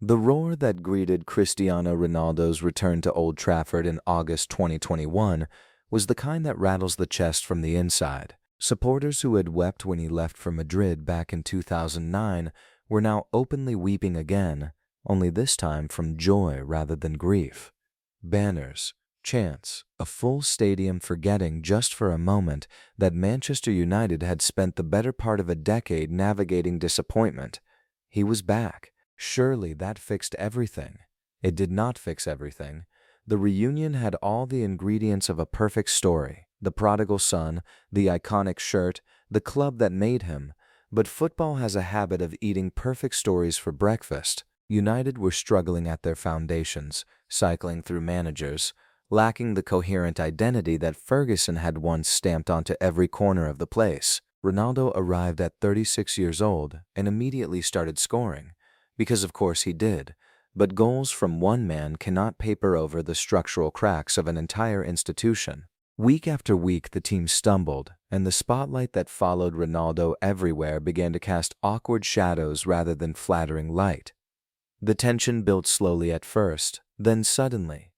The roar that greeted Cristiano Ronaldo's return to Old Trafford in August 2021 was the kind that rattles the chest from the inside. Supporters who had wept when he left for Madrid back in 2009 were now openly weeping again, only this time from joy rather than grief. Banners, chants, a full stadium forgetting just for a moment that Manchester United had spent the better part of a decade navigating disappointment. He was back. Surely that fixed everything. It did not fix everything. The reunion had all the ingredients of a perfect story: the prodigal son, the iconic shirt, the club that made him. But football has a habit of eating perfect stories for breakfast. United were struggling at their foundations, cycling through managers, lacking the coherent identity that Ferguson had once stamped onto every corner of the place. Ronaldo arrived at 36 years old and immediately started scoring. Because of course he did. But goals from one man cannot paper over the structural cracks of an entire institution. Week after week the team stumbled, and the spotlight that followed Ronaldo everywhere began to cast awkward shadows rather than flattering light. The tension built slowly at first, then suddenly.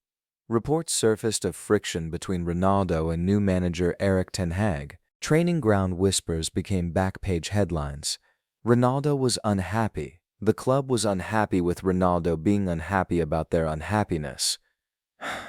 Reports surfaced of friction between Ronaldo and new manager Erik ten Hag. Training ground whispers became back-page headlines. Ronaldo was unhappy. The club was unhappy with Ronaldo being unhappy about their unhappiness.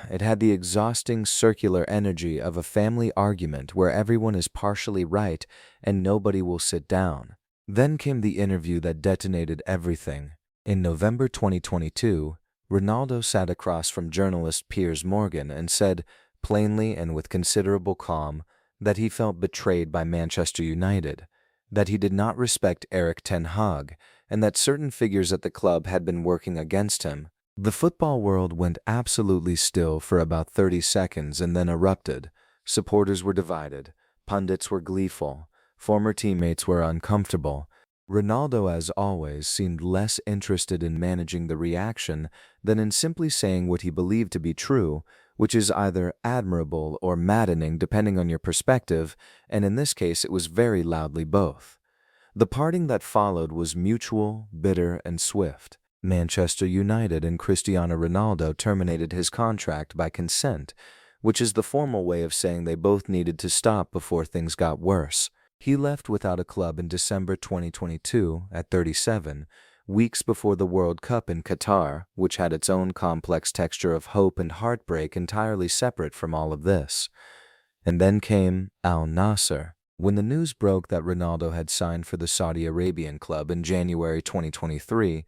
It had the exhausting circular energy of a family argument where everyone is partially right and nobody will sit down. Then came the interview that detonated everything. In November 2022, Ronaldo sat across from journalist Piers Morgan and said, plainly and with considerable calm, that he felt betrayed by Manchester United, that he did not respect Erik ten Hag, and that certain figures at the club had been working against him. The football world went absolutely still for about 30 seconds and then erupted. Supporters were divided. Pundits were gleeful. Former teammates were uncomfortable. Ronaldo, as always, seemed less interested in managing the reaction than in simply saying what he believed to be true, which is either admirable or maddening depending on your perspective, and in this case it was very loudly both. The parting that followed was mutual, bitter, and swift. Manchester United and Cristiano Ronaldo terminated his contract by consent, which is the formal way of saying they both needed to stop before things got worse. He left without a club in December 2022 at 37, weeks before the World Cup in Qatar, which had its own complex texture of hope and heartbreak entirely separate from all of this. And then came Al Nassr. When the news broke that Ronaldo had signed for the Saudi Arabian club in January 2023,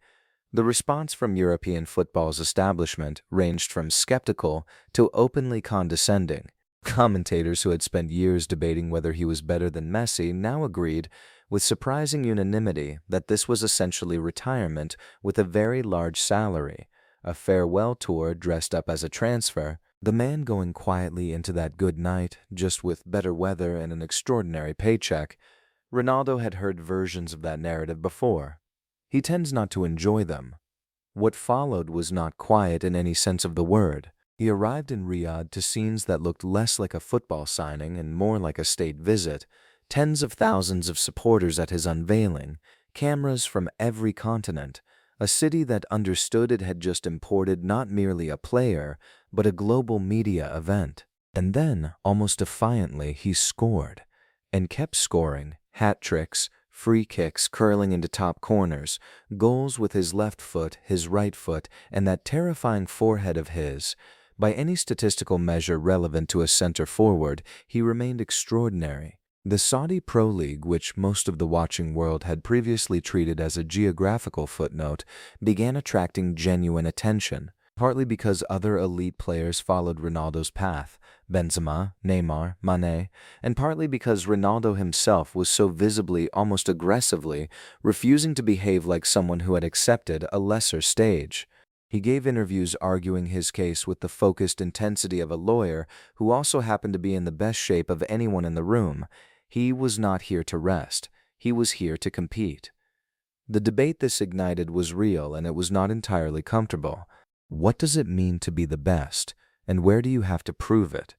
the response from European football's establishment ranged from skeptical to openly condescending. Commentators who had spent years debating whether he was better than Messi now agreed, with surprising unanimity that this was essentially retirement with a very large salary, a farewell tour dressed up as a transfer, the man going quietly into that good night just with better weather and an extraordinary paycheck. Ronaldo had heard versions of that narrative before. He tends not to enjoy them. What followed was not quiet in any sense of the word. He arrived in Riyadh to scenes that looked less like a football signing and more like a state visit, tens of thousands of supporters at his unveiling, cameras from every continent, a city that understood it had just imported not merely a player, but a global media event. And then, almost defiantly, he scored, and kept scoring, hat tricks, free kicks curling into top corners, goals with his left foot, his right foot, and that terrifying forehead of his. By any statistical measure relevant to a center forward, he remained extraordinary. The Saudi Pro League, which most of the watching world had previously treated as a geographical footnote, began attracting genuine attention, partly because other elite players followed Ronaldo's path, Benzema, Neymar, Mane, and partly because Ronaldo himself was so visibly, almost aggressively, refusing to behave like someone who had accepted a lesser stage. He gave interviews arguing his case with the focused intensity of a lawyer who also happened to be in the best shape of anyone in the room. He was not here to rest. He was here to compete. The debate this ignited was real, and it was not entirely comfortable. What does it mean to be the best, and where do you have to prove it?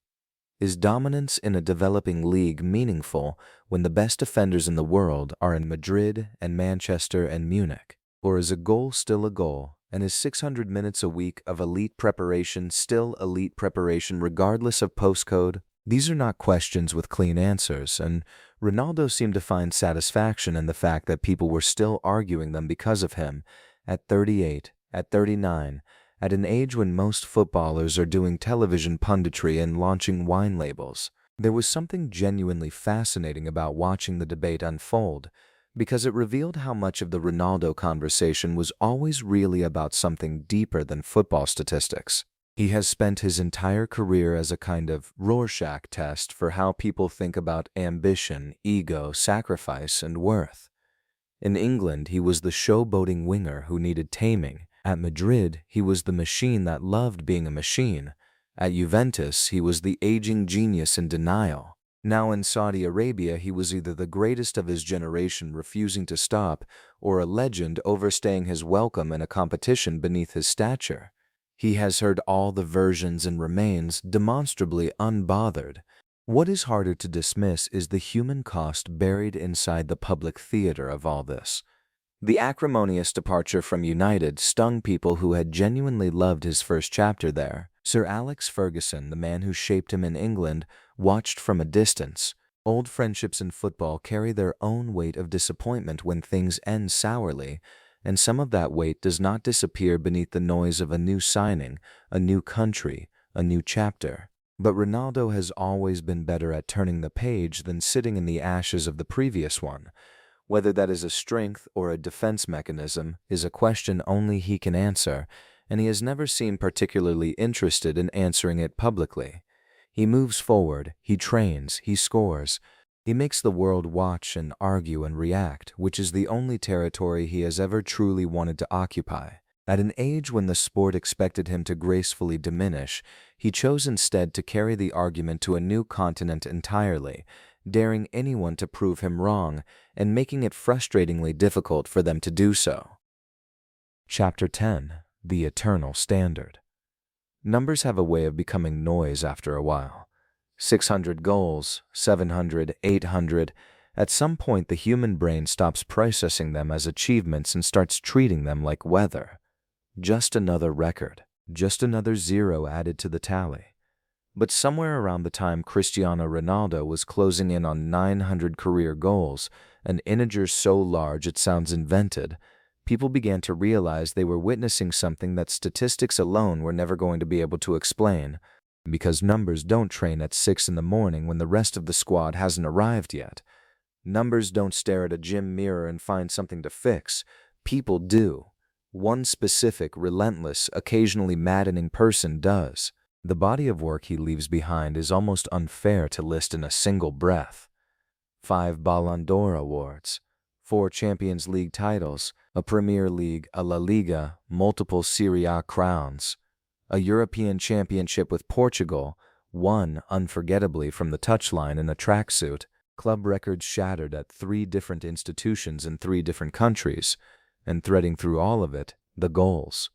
Is dominance in a developing league meaningful when the best defenders in the world are in Madrid and Manchester and Munich? Or is a goal still a goal, and is 600 minutes a week of elite preparation still elite preparation regardless of postcode? These are not questions with clean answers, and Ronaldo seemed to find satisfaction in the fact that people were still arguing them because of him, at 38, at 39, at an age when most footballers are doing television punditry and launching wine labels. There was something genuinely fascinating about watching the debate unfold, because it revealed how much of the Ronaldo conversation was always really about something deeper than football statistics. He has spent his entire career as a kind of Rorschach test for how people think about ambition, ego, sacrifice, and worth. In England, he was the showboating winger who needed taming. At Madrid, he was the machine that loved being a machine. At Juventus, he was the aging genius in denial. Now in Saudi Arabia, he was either the greatest of his generation refusing to stop, or a legend overstaying his welcome in a competition beneath his stature. He has heard all the versions and remains demonstrably unbothered. What is harder to dismiss is the human cost buried inside the public theater of all this. The acrimonious departure from United stung people who had genuinely loved his first chapter there. Sir Alex Ferguson, the man who shaped him in England, watched from a distance. Old friendships in football carry their own weight of disappointment when things end sourly, and some of that weight does not disappear beneath the noise of a new signing, a new country, a new chapter. But Ronaldo has always been better at turning the page than sitting in the ashes of the previous one. Whether that is a strength or a defense mechanism is a question only he can answer, and he has never seemed particularly interested in answering it publicly. He moves forward, he trains, he scores. He makes the world watch and argue and react, which is the only territory he has ever truly wanted to occupy. At an age when the sport expected him to gracefully diminish, he chose instead to carry the argument to a new continent entirely, daring anyone to prove him wrong and making it frustratingly difficult for them to do so. Chapter 10. The Eternal Standard. Numbers have a way of becoming noise after a while. 600 goals, 700, 800. At some point, the human brain stops processing them as achievements and starts treating them like weather. Just another record, just another zero added to the tally. But somewhere around the time Cristiano Ronaldo was closing in on 900 career goals, an integer so large it sounds invented, people began to realize they were witnessing something that statistics alone were never going to be able to explain. Because numbers don't train at 6 in the morning when the rest of the squad hasn't arrived yet. Numbers don't stare at a gym mirror and find something to fix. People do. One specific, relentless, occasionally maddening person does. The body of work he leaves behind is almost unfair to list in a single breath. 5 Ballon d'Or awards, 4 Champions League titles, a Premier League, a La Liga, multiple Serie A crowns, a European Championship with Portugal, won unforgettably from the touchline in a tracksuit, club records shattered at 3 different institutions in 3 different countries, and threading through all of it, the goals.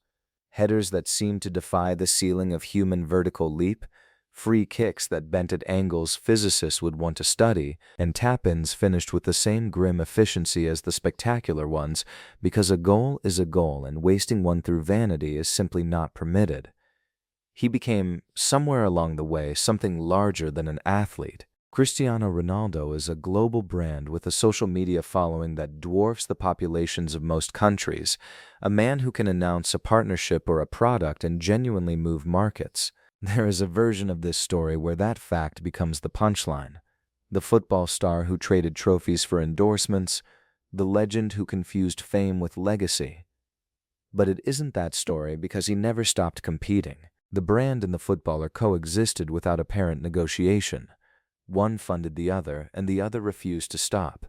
Headers that seemed to defy the ceiling of human vertical leap, free kicks that bent at angles physicists would want to study, and tap-ins finished with the same grim efficiency as the spectacular ones, because a goal is a goal and wasting one through vanity is simply not permitted. He became, somewhere along the way, something larger than an athlete. Cristiano Ronaldo is a global brand with a social media following that dwarfs the populations of most countries, a man who can announce a partnership or a product and genuinely move markets. There is a version of this story where that fact becomes the punchline. The football star who traded trophies for endorsements, the legend who confused fame with legacy. But it isn't that story because he never stopped competing. The brand and the footballer coexisted without apparent negotiation. One funded the other, and the other refused to stop.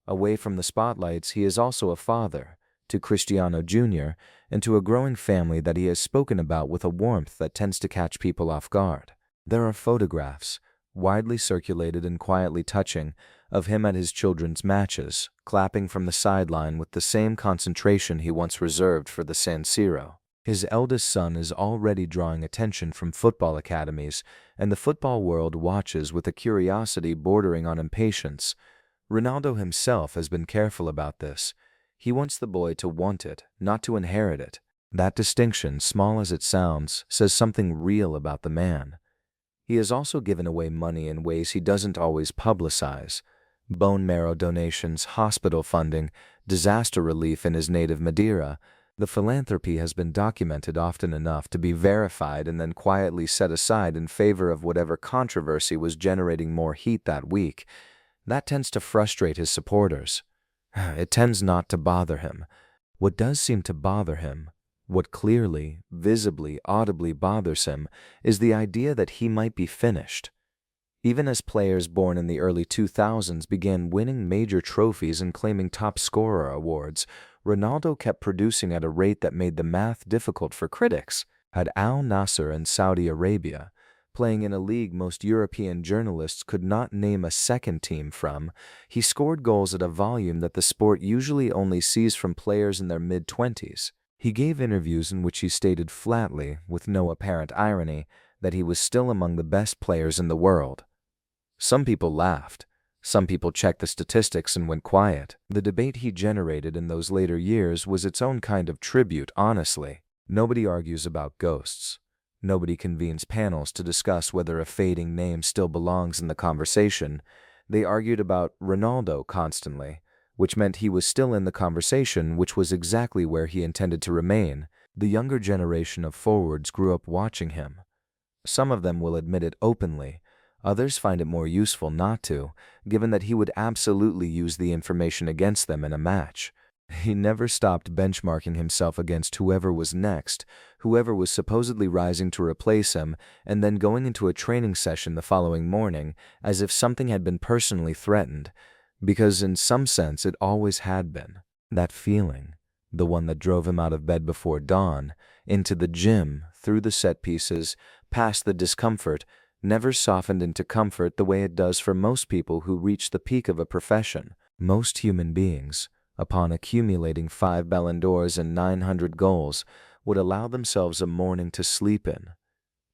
Away from the spotlights, he is also a father, to Cristiano Jr., and to a growing family that he has spoken about with a warmth that tends to catch people off guard. There are photographs, widely circulated and quietly touching, of him at his children's matches, clapping from the sideline with the same concentration he once reserved for the San Siro. His eldest son is already drawing attention from football academies, and the football world watches with a curiosity bordering on impatience. Ronaldo himself has been careful about this. He wants the boy to want it, not to inherit it. That distinction, small as it sounds, says something real about the man. He has also given away money in ways he doesn't always publicize. Bone marrow donations, hospital funding, disaster relief in his native Madeira. The philanthropy has been documented often enough to be verified and then quietly set aside in favor of whatever controversy was generating more heat that week. That tends to frustrate his supporters. It tends not to bother him. What does seem to bother him, what clearly, visibly, audibly bothers him, is the idea that he might be finished. Even as players born in the early 2000s began winning major trophies and claiming top scorer awards, Ronaldo kept producing at a rate that made the math difficult for critics. At Al Nassr in Saudi Arabia, playing in a league most European journalists could not name a second team from, he scored goals at a volume that the sport usually only sees from players in their mid-20s. He gave interviews in which he stated flatly, with no apparent irony, that he was still among the best players in the world. Some people laughed. Some people checked the statistics and went quiet. The debate he generated in those later years was its own kind of tribute, honestly. Nobody argues about ghosts. Nobody convenes panels to discuss whether a fading name still belongs in the conversation. They argued about Ronaldo constantly, which meant he was still in the conversation, which was exactly where he intended to remain. The younger generation of forwards grew up watching him. Some of them will admit it openly. Others find it more useful not to, given that he would absolutely use the information against them in a match. He never stopped benchmarking himself against whoever was next, whoever was supposedly rising to replace him, and then going into a training session the following morning as if something had been personally threatened, because in some sense it always had been. That feeling, the one that drove him out of bed before dawn, into the gym, through the set pieces, past the discomfort, never softened into comfort the way it does for most people who reach the peak of a profession. Most human beings, upon accumulating 5 Ballon d'Ors and 900 goals, would allow themselves a morning to sleep in.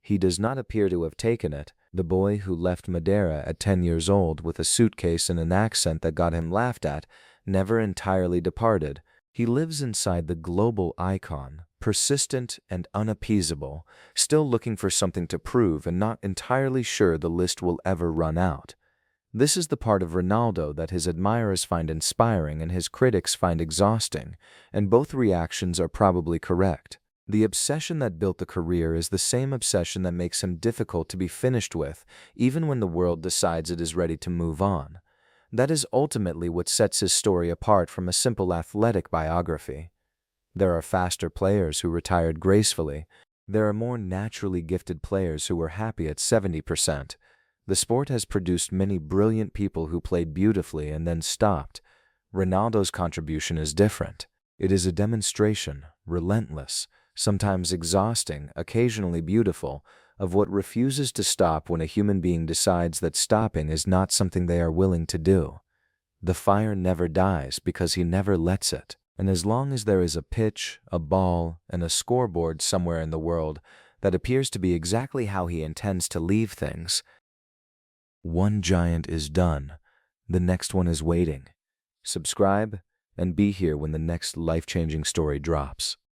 He does not appear to have taken it. The boy who left Madeira at 10 years old with a suitcase and an accent that got him laughed at never entirely departed. He lives inside the global icon, persistent and unappeasable, still looking for something to prove and not entirely sure the list will ever run out. This is the part of Ronaldo that his admirers find inspiring and his critics find exhausting, and both reactions are probably correct. The obsession that built the career is the same obsession that makes him difficult to be finished with, even when the world decides it is ready to move on. That is ultimately what sets his story apart from a simple athletic biography. There are faster players who retired gracefully. There are more naturally gifted players who were happy at 70%. The sport has produced many brilliant people who played beautifully and then stopped. Ronaldo's contribution is different. It is a demonstration, relentless, sometimes exhausting, occasionally beautiful, of what refuses to stop when a human being decides that stopping is not something they are willing to do. The fire never dies because he never lets it. And as long as there is a pitch, a ball, and a scoreboard somewhere in the world that appears to be exactly how he intends to leave things, one giant is done, the next one is waiting. Subscribe and be here when the next life-changing story drops.